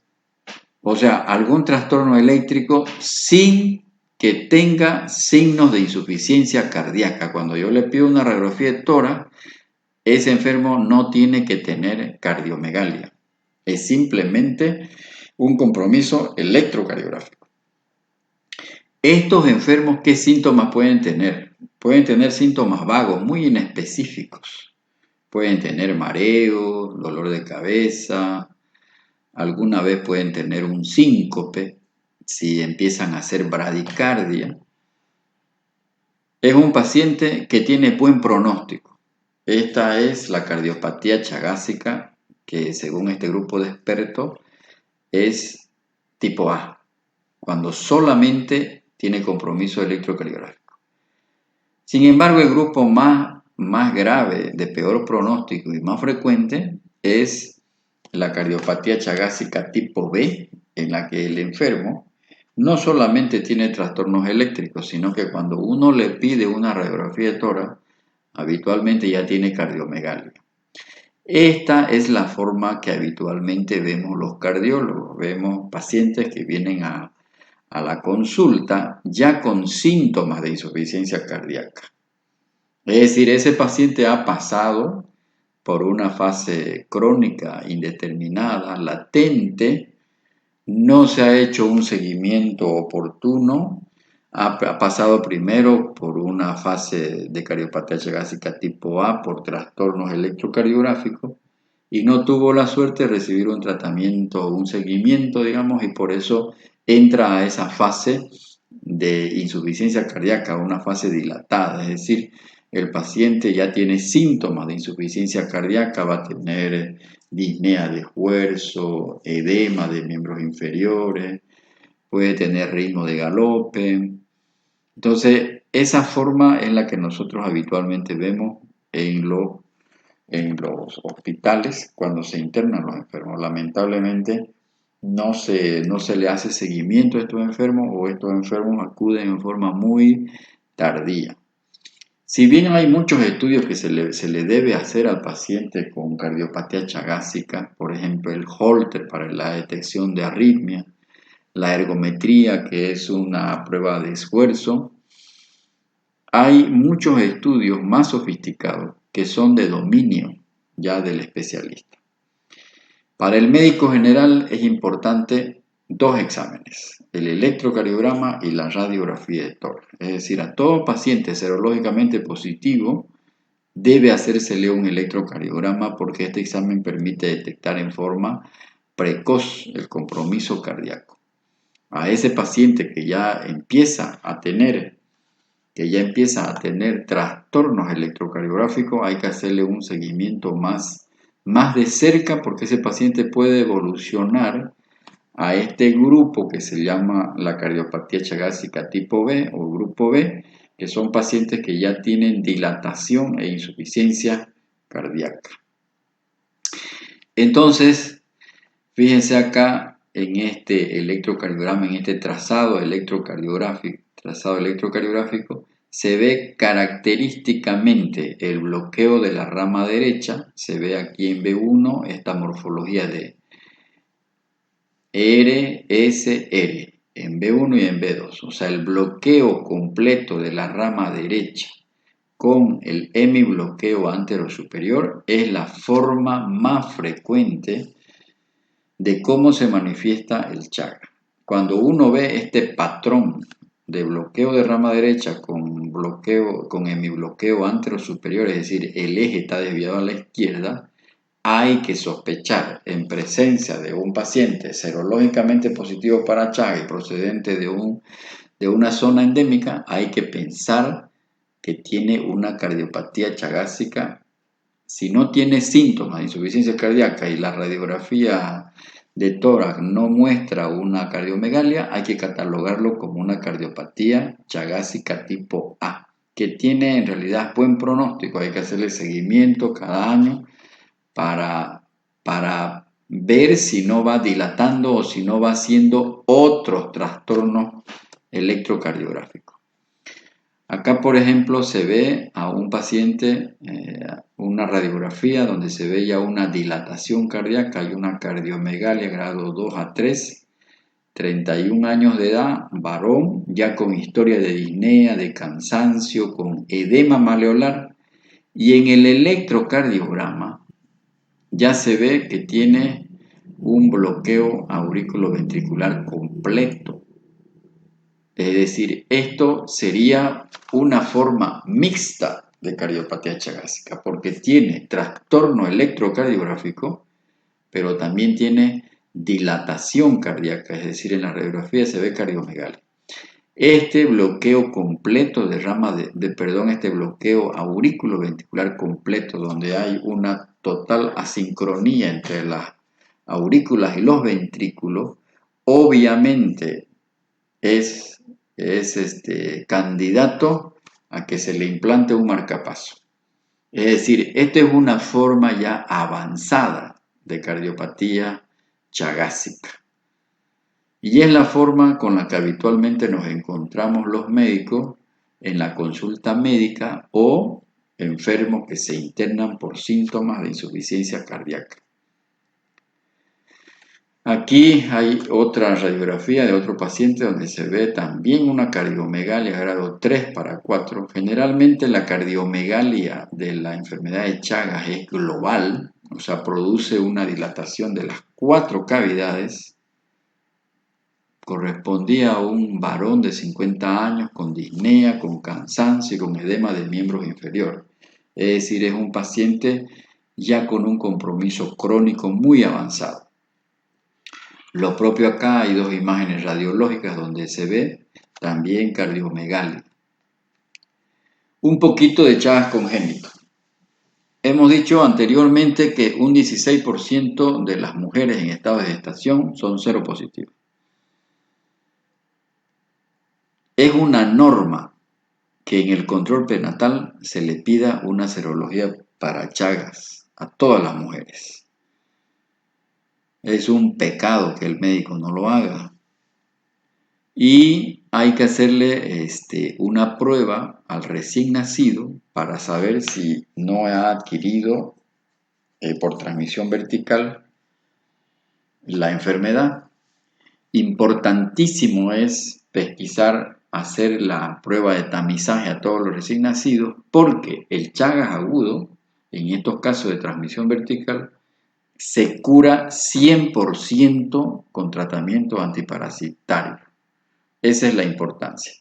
o sea, algún trastorno eléctrico sin que tenga signos de insuficiencia cardíaca. Cuando yo le pido una radiografía de tórax, ese enfermo no tiene que tener cardiomegalia. Es simplemente un compromiso electrocardiográfico. Estos enfermos, ¿qué síntomas pueden tener? Pueden tener síntomas vagos, muy inespecíficos. Pueden tener mareo, dolor de cabeza, alguna vez pueden tener un síncope, si empiezan a hacer bradicardia. Es un paciente que tiene buen pronóstico. Esta es la cardiopatía chagásica, que según este grupo de expertos es tipo A, cuando solamente tiene compromiso electrocardiográfico. Sin embargo, el grupo más grave, de peor pronóstico y más frecuente es la cardiopatía chagásica tipo B, en la que el enfermo no solamente tiene trastornos eléctricos, sino que cuando uno le pide una radiografía de tórax, habitualmente ya tiene cardiomegalia. Esta es la forma que habitualmente vemos los cardiólogos. Vemos pacientes que vienen a la consulta ya con síntomas de insuficiencia cardíaca. Es decir, ese paciente ha pasado por una fase crónica indeterminada, latente, no se ha hecho un seguimiento oportuno, ha pasado primero por una fase de cardiopatía chagásica tipo A por trastornos electrocardiográficos y no tuvo la suerte de recibir un tratamiento, un seguimiento, digamos, y por eso entra a esa fase de insuficiencia cardíaca, una fase dilatada, es decir, el paciente ya tiene síntomas de insuficiencia cardíaca, va a tener disnea de esfuerzo, edema de miembros inferiores, puede tener ritmo de galope. Entonces, esa forma es la que nosotros habitualmente vemos en los hospitales cuando se internan los enfermos. Lamentablemente, no se le hace seguimiento a estos enfermos o estos enfermos acuden en forma muy tardía. Si bien hay muchos estudios que se le debe hacer al paciente con cardiopatía chagásica, por ejemplo el Holter para la detección de arritmia, la ergometría que es una prueba de esfuerzo, hay muchos estudios más sofisticados que son de dominio ya del especialista. Para el médico general es importante dos exámenes, el electrocardiograma y la radiografía de tórax. Es decir, a todo paciente serológicamente positivo debe hacérsele un electrocardiograma porque este examen permite detectar en forma precoz el compromiso cardíaco. A ese paciente que ya empieza a tener trastornos electrocardiográficos, hay que hacerle un seguimiento más de cerca porque ese paciente puede evolucionar a este grupo que se llama la cardiopatía chagásica tipo B o grupo B, que son pacientes que ya tienen dilatación e insuficiencia cardíaca. Entonces, fíjense acá en este electrocardiograma, en este trazado electrocardiográfico, se ve característicamente el bloqueo de la rama derecha, se ve aquí en B1 esta morfología de RSR en B1 y en B2, o sea, el bloqueo completo de la rama derecha con el hemibloqueo anterosuperior es la forma más frecuente de cómo se manifiesta el Chaga. Cuando uno ve este patrón de bloqueo de rama derecha con hemibloqueo anterosuperior, es decir, el eje está desviado a la izquierda, hay que sospechar en presencia de un paciente serológicamente positivo para Chaga y procedente de una zona endémica, hay que pensar que tiene una cardiopatía chagásica. Si no tiene síntomas de insuficiencia cardíaca y la radiografía de tórax no muestra una cardiomegalia, hay que catalogarlo como una cardiopatía chagásica tipo A, que tiene en realidad buen pronóstico. Hay que hacerle seguimiento cada año para ver si no va dilatando o si no va haciendo otros trastornos electrocardiográficos. Acá, por ejemplo, se ve a un paciente, una radiografía donde se ve ya una dilatación cardíaca y una cardiomegalia grado 2 a 3, 31 años de edad, varón, ya con historia de disnea, de cansancio, con edema maleolar, y en el electrocardiograma ya se ve que tiene un bloqueo auriculoventricular completo. Es decir, esto sería una forma mixta de cardiopatía chagásica, porque tiene trastorno electrocardiográfico, pero también tiene dilatación cardíaca, es decir, en la radiografía se ve cardiomegalia. Este bloqueo completo este bloqueo auriculoventricular completo, donde hay una total asincronía entre las aurículas y los ventrículos, obviamente es candidato a que se le implante un marcapaso. Es decir, esta es una forma ya avanzada de cardiopatía chagásica. Y es la forma con la que habitualmente nos encontramos los médicos en la consulta médica o enfermos que se internan por síntomas de insuficiencia cardíaca. Aquí hay otra radiografía de otro paciente donde se ve también una cardiomegalia grado 3 para 4. Generalmente la cardiomegalia de la enfermedad de Chagas es global, o sea, produce una dilatación de las 4 cavidades. Correspondía a un varón de 50 años con disnea, con cansancio y con edema de miembros inferiores. Es decir, es un paciente ya con un compromiso crónico muy avanzado. Lo propio acá, hay dos imágenes radiológicas donde se ve también cardiomegalia. Un poquito de Chagas congénito. Hemos dicho anteriormente que un 16% de las mujeres en estado de gestación son seropositivas. Es una norma que en el control prenatal se le pida una serología para Chagas a todas las mujeres. Es un pecado que el médico no lo haga. Y hay que hacerle una prueba al recién nacido para saber si no ha adquirido por transmisión vertical la enfermedad. Importantísimo es pesquisar, hacer la prueba de tamizaje a todos los recién nacidos, porque el Chagas agudo, en estos casos de transmisión vertical, se cura 100% con tratamiento antiparasitario. Esa es la importancia.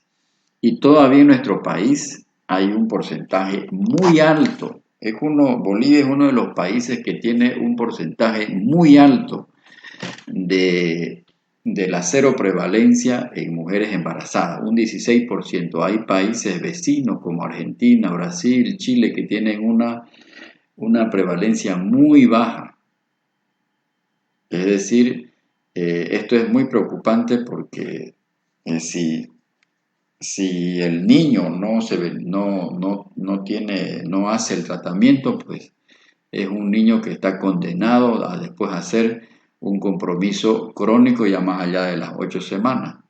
Y todavía en nuestro país hay un porcentaje muy alto. Bolivia es uno de los países que tiene un porcentaje muy alto de la seroprevalencia en mujeres embarazadas, un 16%. Hay países vecinos como Argentina, Brasil, Chile que tienen una prevalencia muy baja. Es decir, esto es muy preocupante porque si el niño no hace el tratamiento, pues es un niño que está condenado a después hacer un compromiso crónico ya más allá de las 8 semanas.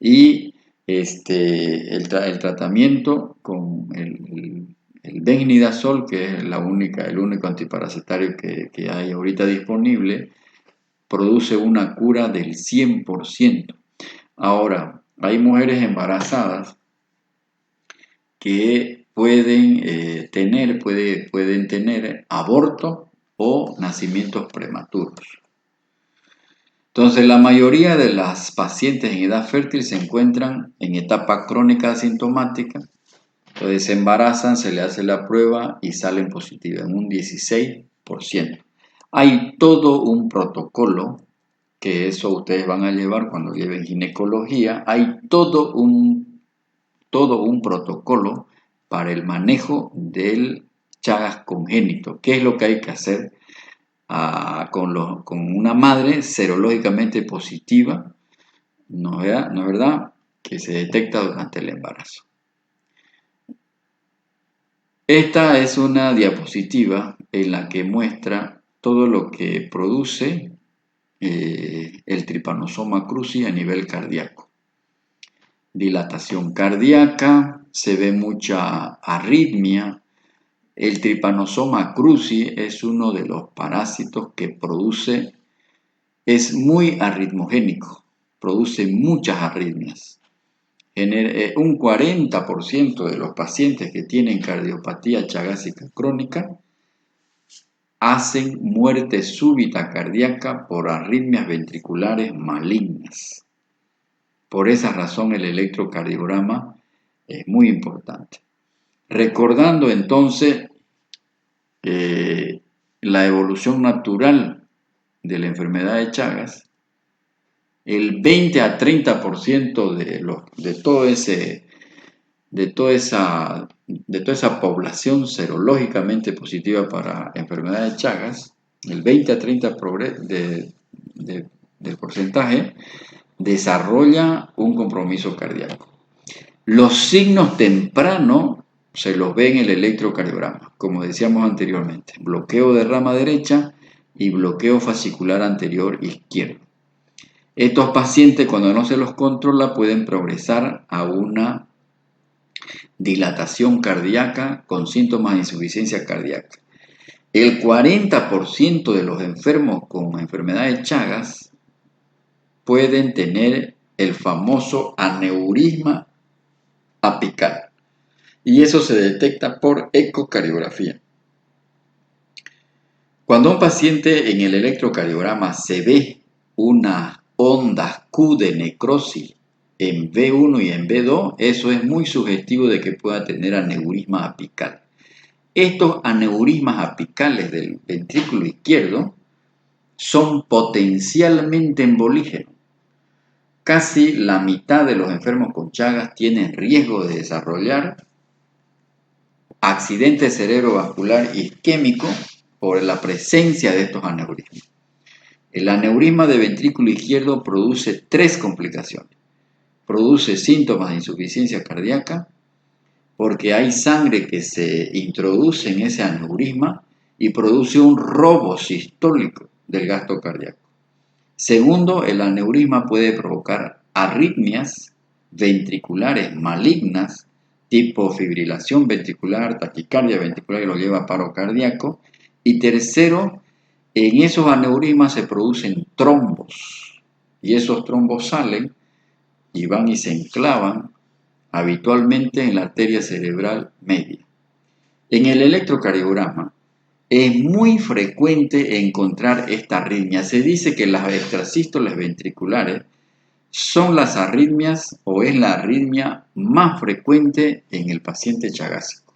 Y el tratamiento con el Dexnidazol, que es el único antiparasitario que hay ahorita disponible, produce una cura del 100%. Ahora, hay mujeres embarazadas que pueden tener aborto o nacimientos prematuros. Entonces, la mayoría de las pacientes en edad fértil se encuentran en etapa crónica asintomática. Entonces, se embarazan, se le hace la prueba y salen positivas en un 16%. Hay todo un protocolo, que eso ustedes van a llevar cuando lleven ginecología. Hay todo un protocolo para el manejo del Chagas congénito. ¿Qué es lo que hay que hacer con una madre serológicamente positiva? ¿No es verdad? Que se detecta durante el embarazo. Esta es una diapositiva en la que muestra todo lo que produce el Trypanosoma cruzi a nivel cardíaco. Dilatación cardíaca, se ve mucha arritmia. El Trypanosoma cruzi es uno de los parásitos que es muy arritmogénico, produce muchas arritmias. Un 40% de los pacientes que tienen cardiopatía chagásica crónica hacen muerte súbita cardíaca por arritmias ventriculares malignas. Por esa razón el electrocardiograma es muy importante. Recordando entonces la evolución natural de la enfermedad de Chagas, el 20 a 30% de toda esa población serológicamente positiva para enfermedad de Chagas, el 20 a 30% del porcentaje desarrolla un compromiso cardíaco. Los signos tempranos se los ve en el electrocardiograma, como decíamos anteriormente, bloqueo de rama derecha y bloqueo fascicular anterior izquierdo. Estos pacientes, cuando no se los controla, pueden progresar a una dilatación cardíaca con síntomas de insuficiencia cardíaca. El 40% de los enfermos con enfermedad de Chagas pueden tener el famoso aneurisma apical, y eso se detecta por ecocardiografía. Cuando un paciente en el electrocardiograma se ve una onda Q de necrosis en V1 y en V2, eso es muy sugestivo de que pueda tener aneurisma apical. Estos aneurismas apicales del ventrículo izquierdo son potencialmente embolígenos. Casi la mitad de los enfermos con Chagas tienen riesgo de desarrollar accidente cerebrovascular isquémico por la presencia de estos aneurismas. El aneurisma de ventrículo izquierdo produce 3 complicaciones. Produce síntomas de insuficiencia cardíaca porque hay sangre que se introduce en ese aneurisma y produce un robo sistólico del gasto cardíaco. Segundo, el aneurisma puede provocar arritmias ventriculares malignas, tipo fibrilación ventricular, taquicardia ventricular que lo lleva a paro cardíaco. Y tercero, en esos aneurismas se producen trombos y esos trombos salen y van y se enclavan habitualmente en la arteria cerebral media. En el electrocardiograma es muy frecuente encontrar esta arritmia. Se dice que las extrasístoles ventriculares son las arritmias o es la arritmia más frecuente en el paciente chagásico.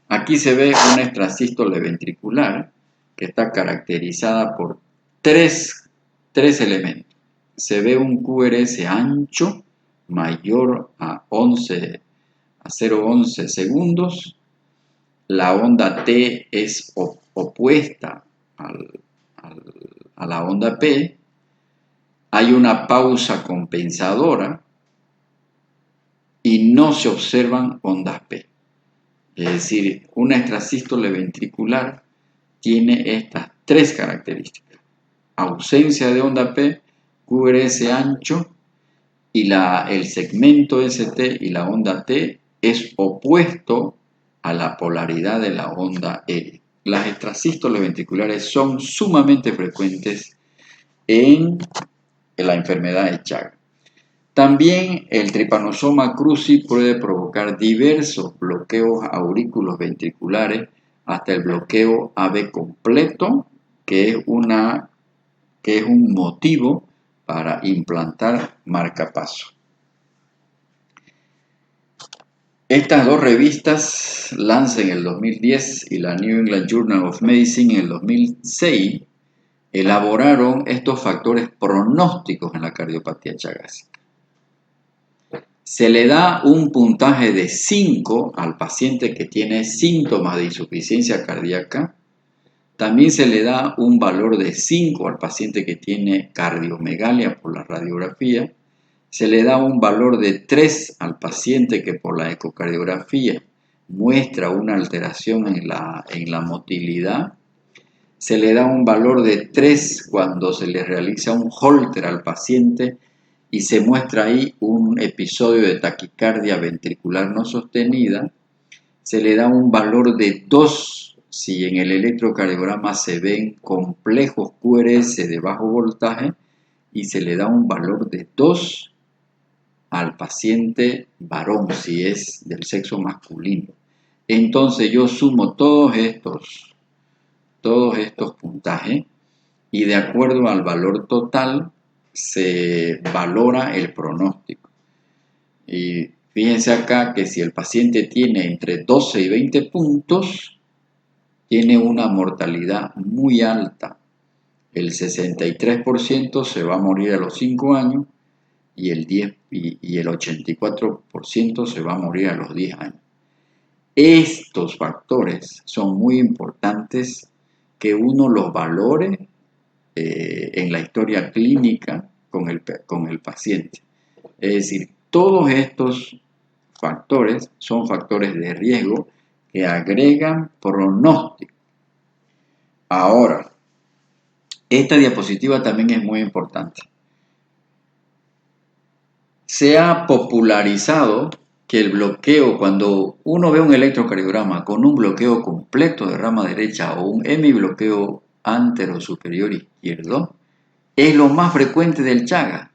Aquí se ve una extrasístole ventricular que está caracterizada por tres elementos. Se ve un QRS ancho mayor a 0,11 segundos. La onda T es opuesta a la onda P. Hay una pausa compensadora y no se observan ondas P. Es decir, una extrasístole ventricular tiene estas 3 características: ausencia de onda P, QRS ancho y el segmento ST y la onda T es opuesto a la polaridad de la onda L. Las extrasístoles ventriculares son sumamente frecuentes en la enfermedad de Chagas. También el trypanosoma cruzi puede provocar diversos bloqueos aurículos ventriculares hasta el bloqueo AV completo, que es un motivo para implantar marcapaso. Estas 2 revistas, Lancet en el 2010 y la New England Journal of Medicine en el 2006, elaboraron estos factores pronósticos en la cardiopatía chagásica. Se le da un puntaje de 5 al paciente que tiene síntomas de insuficiencia cardíaca. También se le da un valor de 5 al paciente que tiene cardiomegalia por la radiografía. Se le da un valor de 3 al paciente que por la ecocardiografía muestra una alteración en la motilidad. Se le da un valor de 3 cuando se le realiza un Holter al paciente y se muestra ahí un episodio de taquicardia ventricular no sostenida. Se le da un valor de 2 si en el electrocardiograma se ven complejos QRS de bajo voltaje, y se le da un valor de 2 al paciente varón si es del sexo masculino. Entonces yo sumo todos estos puntajes y de acuerdo al valor total se valora el pronóstico. Y fíjense acá que si el paciente tiene entre 12 y 20 puntos, tiene una mortalidad muy alta. El 63% se va a morir a los 5 años y el 84% se va a morir a los 10 años. Estos factores son muy importantes que uno los valore en la historia clínica con el paciente. Es decir, todos estos factores son factores de riesgo que agregan pronóstico. Ahora, esta diapositiva también es muy importante. Se ha popularizado que el bloqueo, cuando uno ve un electrocardiograma con un bloqueo completo de rama derecha o un hemibloqueo antero superior izquierdo, es lo más frecuente del Chagas.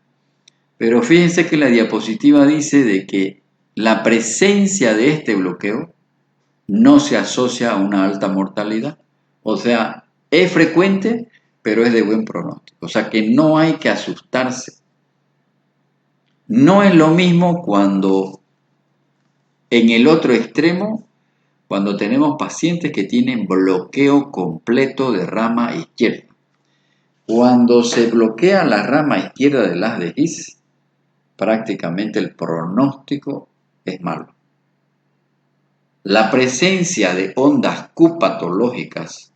Pero fíjense que la diapositiva dice de que la presencia de este bloqueo no se asocia a una alta mortalidad. O sea, es frecuente, pero es de buen pronóstico. O sea que no hay que asustarse. No es lo mismo cuando en el otro extremo, cuando tenemos pacientes que tienen bloqueo completo de rama izquierda. Cuando se bloquea la rama izquierda del haz de His, prácticamente el pronóstico es malo. La presencia de ondas Q patológicas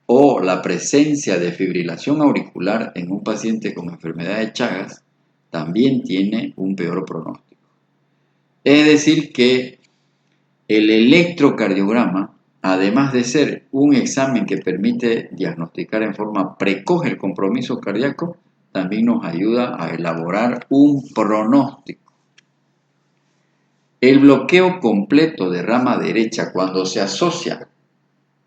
o la presencia de fibrilación auricular en un paciente con enfermedad de Chagas también tiene un peor pronóstico. Es decir que el electrocardiograma, además de ser un examen que permite diagnosticar en forma precoz el compromiso cardíaco, también nos ayuda a elaborar un pronóstico. El bloqueo completo de rama derecha, cuando se asocia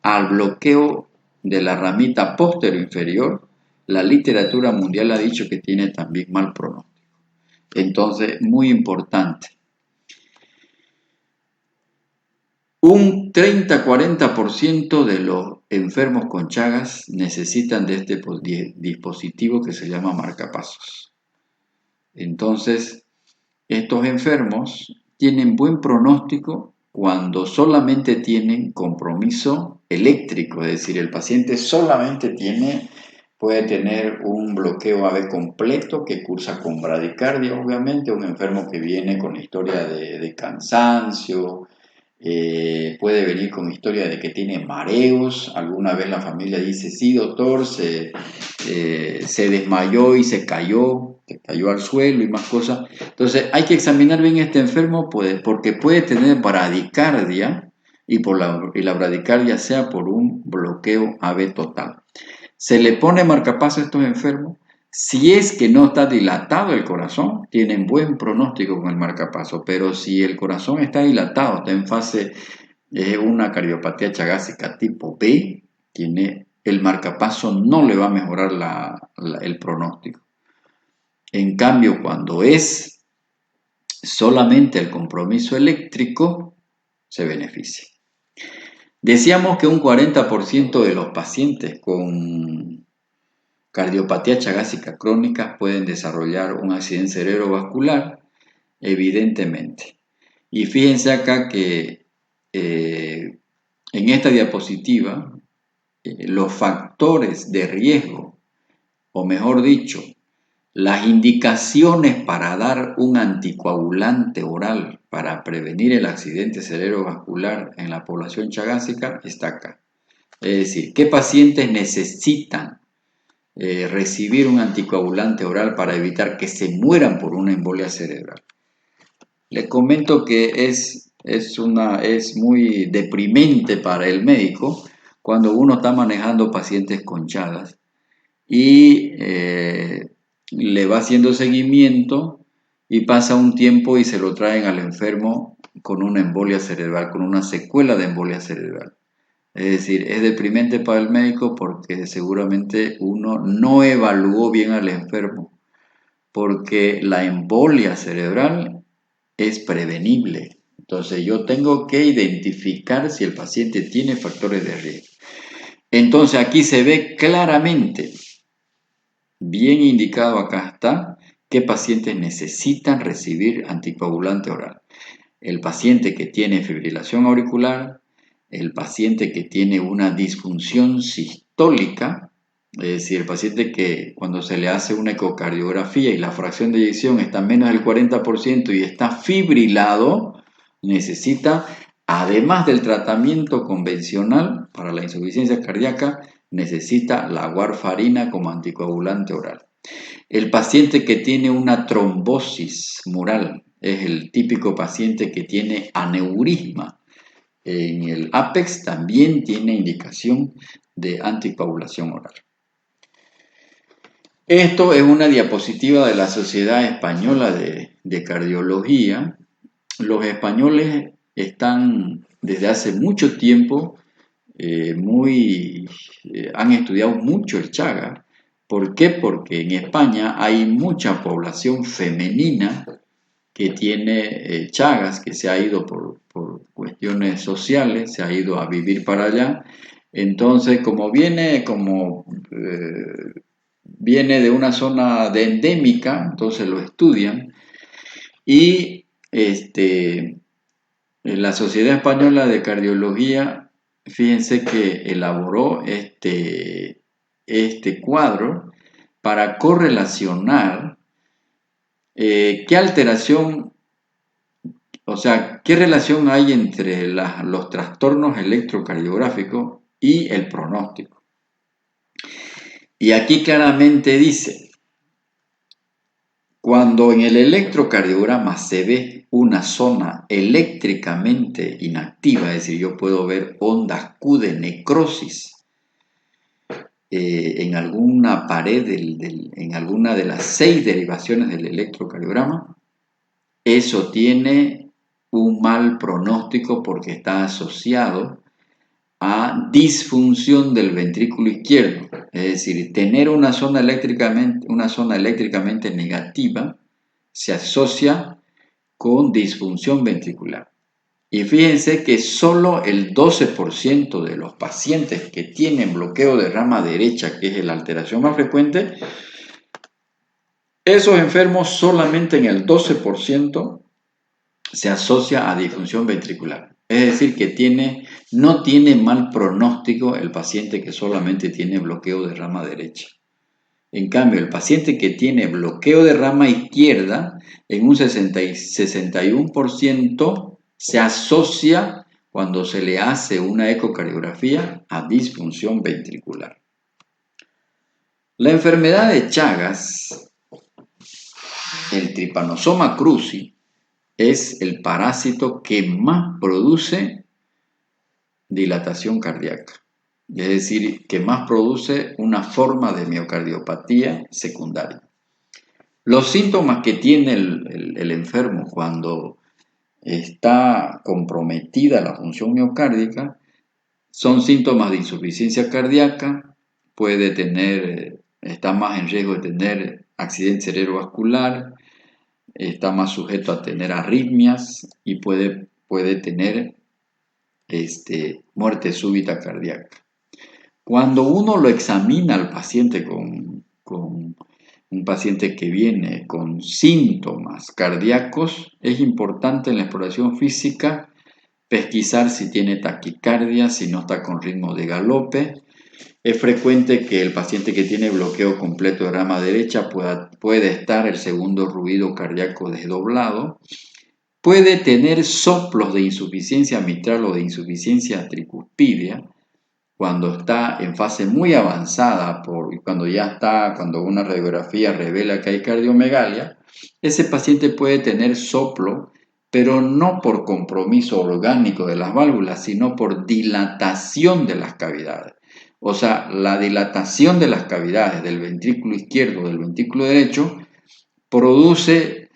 al bloqueo de la ramita posterior-inferior, la literatura mundial ha dicho que tiene también mal pronóstico. Entonces, muy importante. Un 30-40% de los enfermos con Chagas necesitan de este dispositivo que se llama marcapasos. Entonces, estos enfermos tienen buen pronóstico cuando solamente tienen compromiso eléctrico, es decir, el paciente solamente puede tener un bloqueo AV completo que cursa con bradicardia, obviamente, un enfermo que viene con historia de cansancio, puede venir con historia de que tiene mareos. Alguna vez la familia dice, sí, doctor, se desmayó y se cayó al suelo y más cosas. Entonces hay que examinar bien a este enfermo porque puede tener bradicardia y la bradicardia sea por un bloqueo AV total. Se le pone marcapaso a estos enfermos. Si es que no está dilatado el corazón, tienen buen pronóstico con el marcapaso, pero si el corazón está dilatado, está en fase de una cardiopatía chagásica tipo B, el marcapaso no le va a mejorar el pronóstico. En cambio, cuando es solamente el compromiso eléctrico, se beneficia. Decíamos que un 40% de los pacientes con cardiopatía chagásica crónica pueden desarrollar un accidente cerebrovascular, evidentemente. Y fíjense acá que en esta diapositiva los factores de riesgo, o mejor dicho, las indicaciones para dar un anticoagulante oral para prevenir el accidente cerebrovascular en la población chagásica está acá. Es decir, ¿qué pacientes necesitan recibir un anticoagulante oral para evitar que se mueran por una embolia cerebral? Les comento que es muy deprimente para el médico cuando uno está manejando pacientes con Chagas y le va haciendo seguimiento y pasa un tiempo y se lo traen al enfermo con una embolia cerebral, con una secuela de embolia cerebral. Es decir, es deprimente para el médico porque seguramente uno no evaluó bien al enfermo, porque la embolia cerebral es prevenible. Entonces yo tengo que identificar si el paciente tiene factores de riesgo. Entonces aquí se ve claramente, bien indicado acá está, qué pacientes necesitan recibir anticoagulante oral. El paciente que tiene fibrilación auricular, el paciente que tiene una disfunción sistólica, es decir, el paciente que cuando se le hace una ecocardiografía y la fracción de eyección está menos del 40% y está fibrilado, necesita, además del tratamiento convencional para la insuficiencia cardíaca, necesita la warfarina como anticoagulante oral. El paciente que tiene una trombosis mural es el típico paciente que tiene aneurisma en el ápex, también tiene indicación de anticoagulación oral. Esto es una diapositiva de la Sociedad Española de Cardiología. Los españoles están desde hace mucho tiempo han estudiado mucho el Chagas. ¿Por qué? Porque en España hay mucha población femenina que tiene Chagas, que se ha ido por cuestiones sociales, se ha ido a vivir para allá. Entonces, como viene de una zona endémica, entonces lo estudian. Y la Sociedad Española de Cardiología, fíjense que elaboró este cuadro para correlacionar qué alteración O sea, ¿qué relación hay entre los trastornos electrocardiográficos y el pronóstico? Y aquí claramente dice, cuando en el electrocardiograma se ve una zona eléctricamente inactiva, es decir, yo puedo ver ondas Q de necrosis en alguna pared, en alguna de las 6 derivaciones del electrocardiograma, eso tiene un mal pronóstico porque está asociado a disfunción del ventrículo izquierdo. Es decir, tener una zona eléctricamente negativa se asocia con disfunción ventricular. Y fíjense que solo el 12% de los pacientes que tienen bloqueo de rama derecha, que es la alteración más frecuente, esos enfermos solamente en el 12% se asocia a disfunción ventricular. Es decir, que no tiene mal pronóstico el paciente que solamente tiene bloqueo de rama derecha. En cambio, el paciente que tiene bloqueo de rama izquierda, en un 61% se asocia cuando se le hace una ecocardiografía a disfunción ventricular. La enfermedad de Chagas, el Trypanosoma cruzi, es el parásito que más produce dilatación cardíaca. Es decir, que más produce una forma de miocardiopatía secundaria. Los síntomas que tiene el enfermo cuando está comprometida la función miocárdica son síntomas de insuficiencia cardíaca, está más en riesgo de tener accidente cerebrovascular, está más sujeto a tener arritmias y puede tener muerte súbita cardíaca. Cuando uno lo examina al paciente con un paciente que viene con síntomas cardíacos, es importante en la exploración física pesquisar si tiene taquicardia, si no está con ritmo de galope. Es frecuente que el paciente que tiene bloqueo completo de rama derecha puede estar el segundo ruido cardíaco desdoblado. Puede tener soplos de insuficiencia mitral o de insuficiencia tricuspidia cuando está en fase muy avanzada, cuando una radiografía revela que hay cardiomegalia. Ese paciente puede tener soplo, pero no por compromiso orgánico de las válvulas, sino por dilatación de las cavidades. O sea, la dilatación de las cavidades del ventrículo izquierdo o del ventrículo derecho produce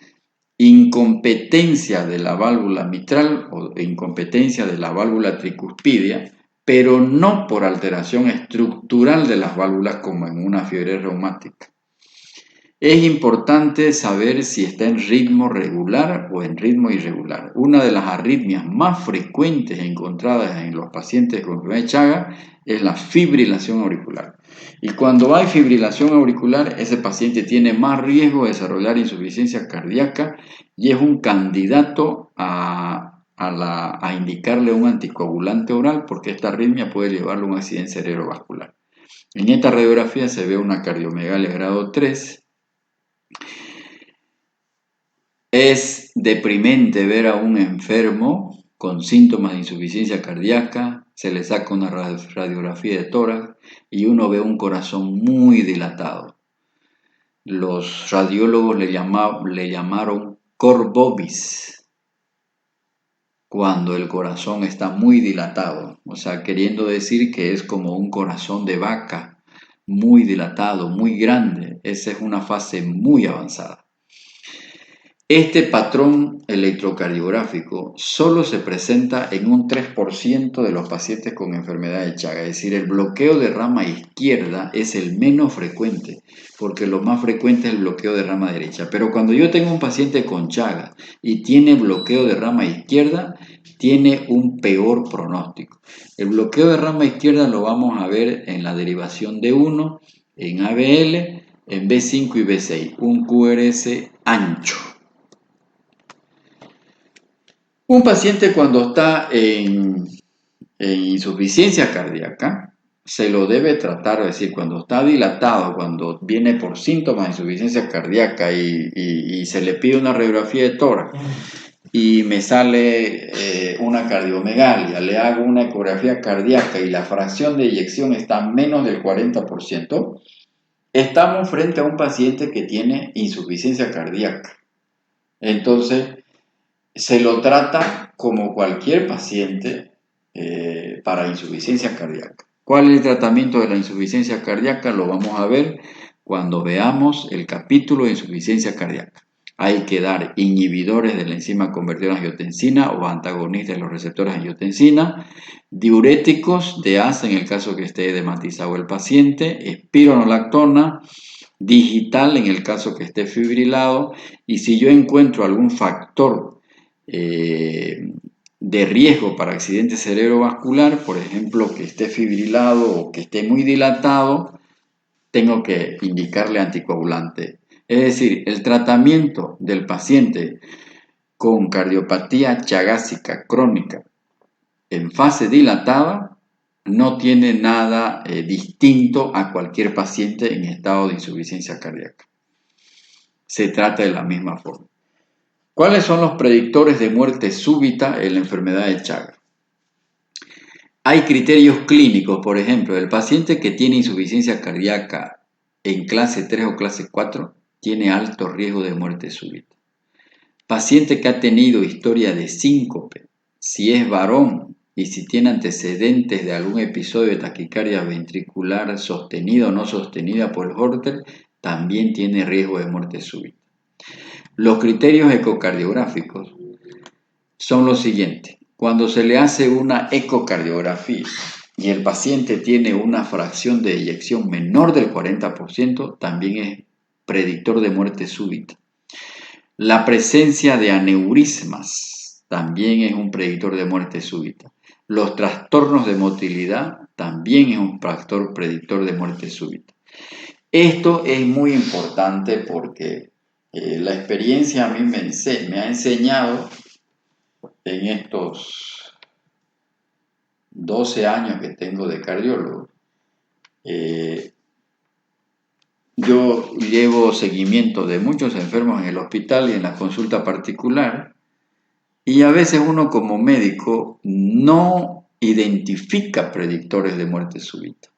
incompetencia de la válvula mitral o incompetencia de la válvula tricuspidia, pero no por alteración estructural de las válvulas como en una fiebre reumática. Es importante saber si está en ritmo regular o en ritmo irregular. Una de las arritmias más frecuentes encontradas en los pacientes con enfermedad de Chagas es la fibrilación auricular. Y cuando hay fibrilación auricular, ese paciente tiene más riesgo de desarrollar insuficiencia cardíaca y es un candidato a indicarle un anticoagulante oral porque esta arritmia puede llevarle a un accidente cerebrovascular. En esta radiografía se ve una cardiomegalia grado 3. Es deprimente ver a un enfermo con síntomas de insuficiencia cardíaca, se le saca una radiografía de tórax y uno ve un corazón muy dilatado. Los radiólogos le llamaron cor bovis cuando el corazón está muy dilatado, o sea, queriendo decir que es como un corazón de vaca, muy dilatado, muy grande. Esa es una fase muy avanzada. Este patrón electrocardiográfico solo se presenta en un 3% de los pacientes con enfermedad de Chagas, es decir, el bloqueo de rama izquierda es el menos frecuente, porque lo más frecuente es el bloqueo de rama derecha. Pero cuando yo tengo un paciente con Chagas y tiene bloqueo de rama izquierda, tiene un peor pronóstico. El bloqueo de rama izquierda lo vamos a ver en la derivación de 1, en ABL, en B5 y B6, un QRS ancho. Un paciente cuando está en insuficiencia cardíaca se lo debe tratar, es decir, cuando está dilatado, cuando viene por síntomas de insuficiencia cardíaca y se le pide una radiografía de tórax y me sale una cardiomegalia, le hago una ecografía cardíaca y la fracción de eyección está menos del 40%, estamos frente a un paciente que tiene insuficiencia cardíaca. Entonces, se lo trata como cualquier paciente para insuficiencia cardíaca. ¿Cuál es el tratamiento de la insuficiencia cardíaca? Lo vamos a ver cuando veamos el capítulo de insuficiencia cardíaca. Hay que dar inhibidores de la enzima convertidora en angiotensina o antagonistas de los receptores de angiotensina, diuréticos de ACE en el caso que esté edematizado el paciente, espironolactona, digital en el caso que esté fibrilado, y si yo encuentro algún factor de riesgo para accidente cerebrovascular, por ejemplo, que esté fibrilado o que esté muy dilatado, tengo que indicarle anticoagulante. Es decir, el tratamiento del paciente con cardiopatía chagásica crónica en fase dilatada no tiene nada distinto a cualquier paciente en estado de insuficiencia cardíaca. Se trata de la misma forma. ¿Cuáles son los predictores de muerte súbita en la enfermedad de Chagas? Hay criterios clínicos, por ejemplo, el paciente que tiene insuficiencia cardíaca en clase 3 o clase 4 tiene alto riesgo de muerte súbita. Paciente que ha tenido historia de síncope, si es varón y si tiene antecedentes de algún episodio de taquicardia ventricular sostenida o no sostenida por el Holter, también tiene riesgo de muerte súbita. Los criterios ecocardiográficos son los siguientes. Cuando se le hace una ecocardiografía y el paciente tiene una fracción de eyección menor del 40%, también es predictor de muerte súbita. La presencia de aneurismas también es un predictor de muerte súbita. Los trastornos de motilidad también es un factor predictor de muerte súbita. Esto es muy importante porque la experiencia a mí me ha enseñado en estos 12 años que tengo de cardiólogo. Yo llevo seguimiento de muchos enfermos en el hospital y en la consulta particular, y a veces uno como médico no identifica predictores de muerte súbita.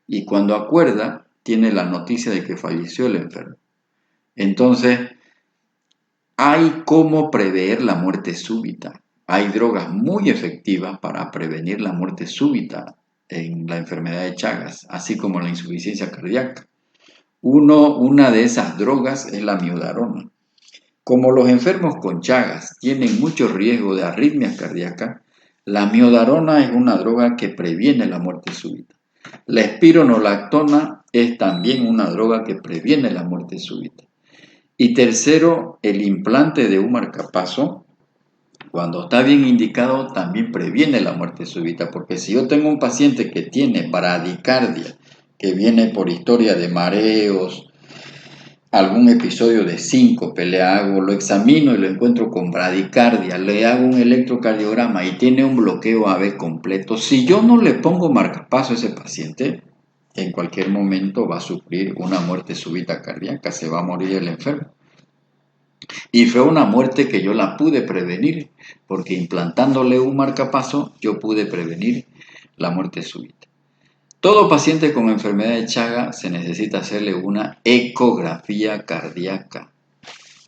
Y cuando acuerda, tiene la noticia de que falleció el enfermo. Entonces, hay cómo prever la muerte súbita. Hay drogas muy efectivas para prevenir la muerte súbita en la enfermedad de Chagas, así como la insuficiencia cardíaca. Una de esas drogas es la miodarona. Como los enfermos con Chagas tienen mucho riesgo de arritmias cardíacas, la miodarona es una droga que previene la muerte súbita. La espironolactona es también una droga que previene la muerte súbita. Y tercero, el implante de un marcapaso, cuando está bien indicado, también previene la muerte súbita, porque si yo tengo un paciente que tiene bradicardia, que viene por historia de mareos, algún episodio de síncope, lo examino y lo encuentro con bradicardia, le hago un electrocardiograma y tiene un bloqueo AV completo, si yo no le pongo marcapaso a ese paciente, en cualquier momento va a sufrir una muerte súbita cardíaca, se va a morir el enfermo. Y fue una muerte que yo la pude prevenir, porque implantándole un marcapaso yo pude prevenir la muerte súbita. Todo paciente con enfermedad de Chagas se necesita hacerle una ecografía cardíaca.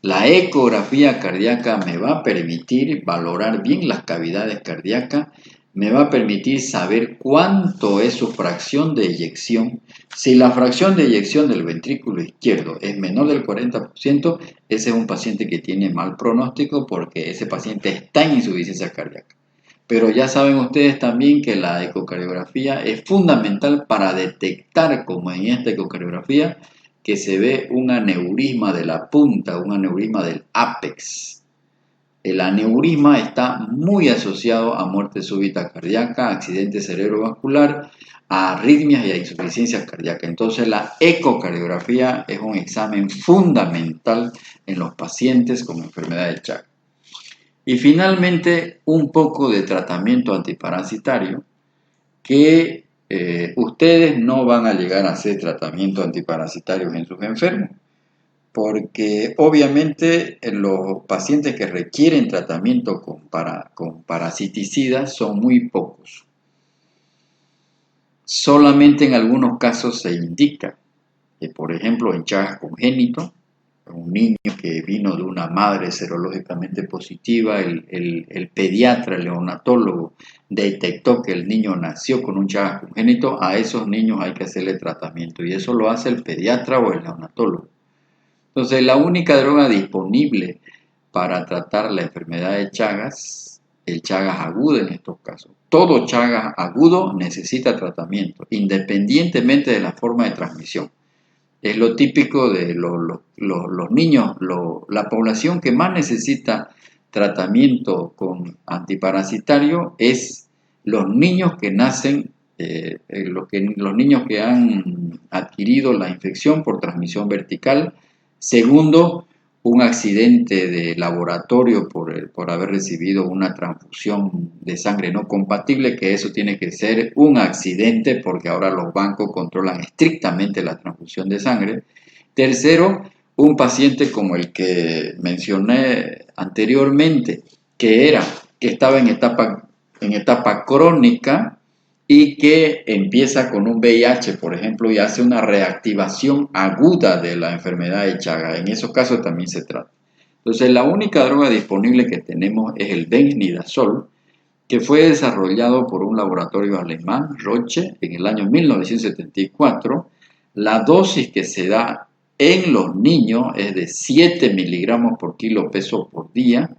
La ecografía cardíaca me va a permitir valorar bien las cavidades cardíacas, me va a permitir saber cuánto es su fracción de eyección. Si la fracción de eyección del ventrículo izquierdo es menor del 40%, ese es un paciente que tiene mal pronóstico porque ese paciente está en insuficiencia cardíaca. Pero ya saben ustedes también que la ecocardiografía es fundamental para detectar, como en esta ecocardiografía, que se ve un aneurisma de la punta, un aneurisma del ápex. El aneurisma está muy asociado a muerte súbita cardíaca, accidente cerebrovascular, a arritmias y a insuficiencia cardíaca. Entonces la ecocardiografía es un examen fundamental en los pacientes con enfermedad de Chagas. Y finalmente, un poco de tratamiento antiparasitario, que ustedes no van a llegar a hacer tratamientos antiparasitarios en sus enfermos, porque obviamente los pacientes que requieren tratamiento con parasiticidas son muy pocos. Solamente en algunos casos se indica que, por ejemplo, en Chagas congénito, un niño que vino de una madre serológicamente positiva, el pediatra, el neonatólogo, detectó que el niño nació con un Chagas congénito, a esos niños hay que hacerle tratamiento y eso lo hace el pediatra o el neonatólogo. Entonces, la única droga disponible para tratar la enfermedad de Chagas, el Chagas agudo en estos casos. Todo Chagas agudo necesita tratamiento, independientemente de la forma de transmisión. Es lo típico de los niños, la población que más necesita tratamiento con antiparasitario es los niños que nacen, los niños que han adquirido la infección por transmisión vertical. Segundo, un accidente de laboratorio por haber recibido una transfusión de sangre no compatible, que eso tiene que ser un accidente porque ahora los bancos controlan estrictamente la transfusión de sangre. Tercero, un paciente como el que mencioné anteriormente, que estaba en etapa crónica y que empieza con un VIH, por ejemplo, y hace una reactivación aguda de la enfermedad de Chagas. En esos casos también se trata. Entonces, la única droga disponible que tenemos es el benznidazol, que fue desarrollado por un laboratorio alemán, Roche, en el año 1974. La dosis que se da en los niños es de 7 miligramos por kilo peso por día,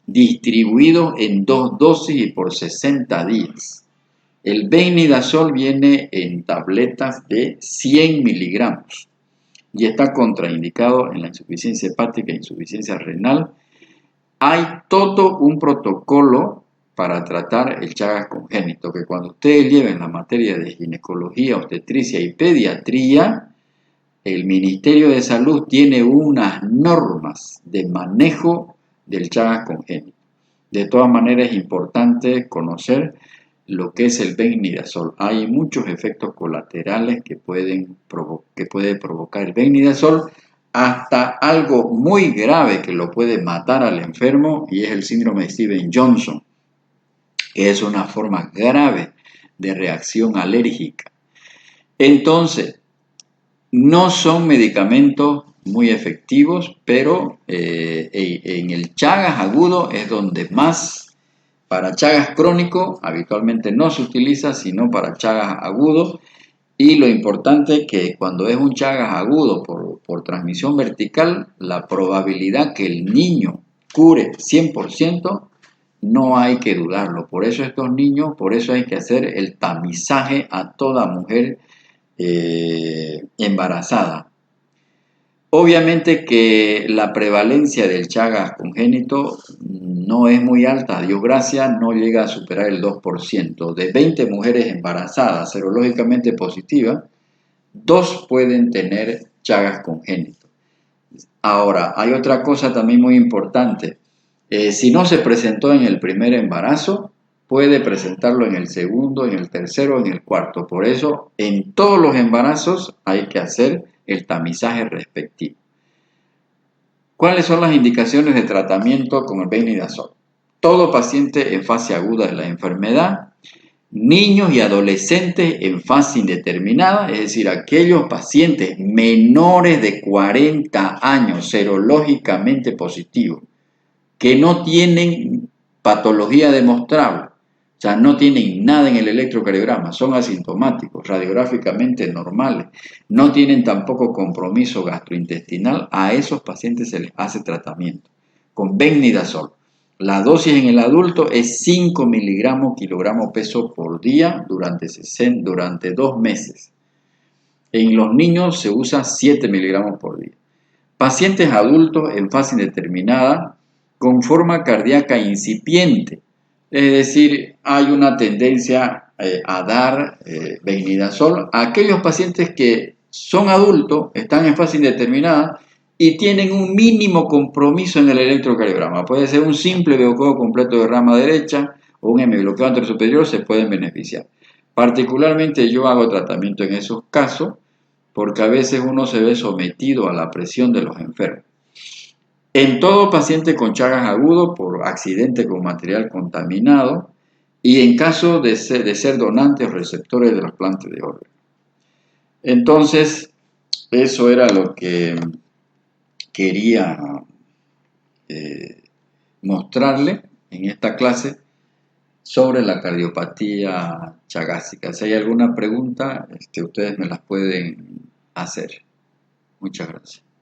distribuido en 2 dosis y por 60 días. El benznidazol viene en tabletas de 100 miligramos y está contraindicado en la insuficiencia hepática e insuficiencia renal. Hay todo un protocolo para tratar el Chagas congénito, que cuando ustedes lleven la materia de ginecología, obstetricia y pediatría, el Ministerio de Salud tiene unas normas de manejo del Chagas congénito. De todas maneras es importante conocer lo que es el benznidazol. Hay muchos efectos colaterales que puede provocar el benznidazol, hasta algo muy grave que lo puede matar al enfermo, y es el síndrome de Stevens-Johnson, que es una forma grave de reacción alérgica. Entonces, no son medicamentos muy efectivos, pero en el Chagas agudo es donde más. Para Chagas crónico habitualmente no se utiliza, sino para Chagas agudo. Y lo importante es que cuando es un Chagas agudo por transmisión vertical, la probabilidad que el niño cure 100% no hay que dudarlo. Por eso por eso hay que hacer el tamizaje a toda mujer embarazada. Obviamente que la prevalencia del Chagas congénito no es muy alta, Dios gracias, no llega a superar el 2%. De 20 mujeres embarazadas serológicamente positivas, 2 pueden tener Chagas congénito. Ahora, hay otra cosa también muy importante. Si no se presentó en el primer embarazo, puede presentarlo en el segundo, en el tercero, en el cuarto. Por eso, en todos los embarazos hay que hacer el tamizaje respectivo. ¿Cuáles son las indicaciones de tratamiento con el benznidazol? Todo paciente en fase aguda de la enfermedad, niños y adolescentes en fase indeterminada, es decir, aquellos pacientes menores de 40 años serológicamente positivos, que no tienen patología demostrable, o sea, no tienen nada en el electrocardiograma, son asintomáticos, radiográficamente normales, no tienen tampoco compromiso gastrointestinal. A esos pacientes se les hace tratamiento con benznidazol. La dosis en el adulto es 5 miligramos kilogramo peso por día durante 2 meses. En los niños se usa 7 miligramos por día. Pacientes adultos en fase indeterminada con forma cardíaca incipiente. Es decir, hay una tendencia a dar benznidazol a aquellos pacientes que son adultos, están en fase indeterminada y tienen un mínimo compromiso en el electrocardiograma. Puede ser un simple bloqueo completo de rama derecha o un hemibloqueo anterior superior, se pueden beneficiar. Particularmente yo hago tratamiento en esos casos porque a veces uno se ve sometido a la presión de los enfermos. En todo paciente con Chagas agudo por accidente con material contaminado y en caso de ser donantes o receptores de trasplante de órganos. Entonces, eso era lo que quería mostrarle en esta clase sobre la cardiopatía chagásica. Si hay alguna pregunta, ustedes me las pueden hacer. Muchas gracias.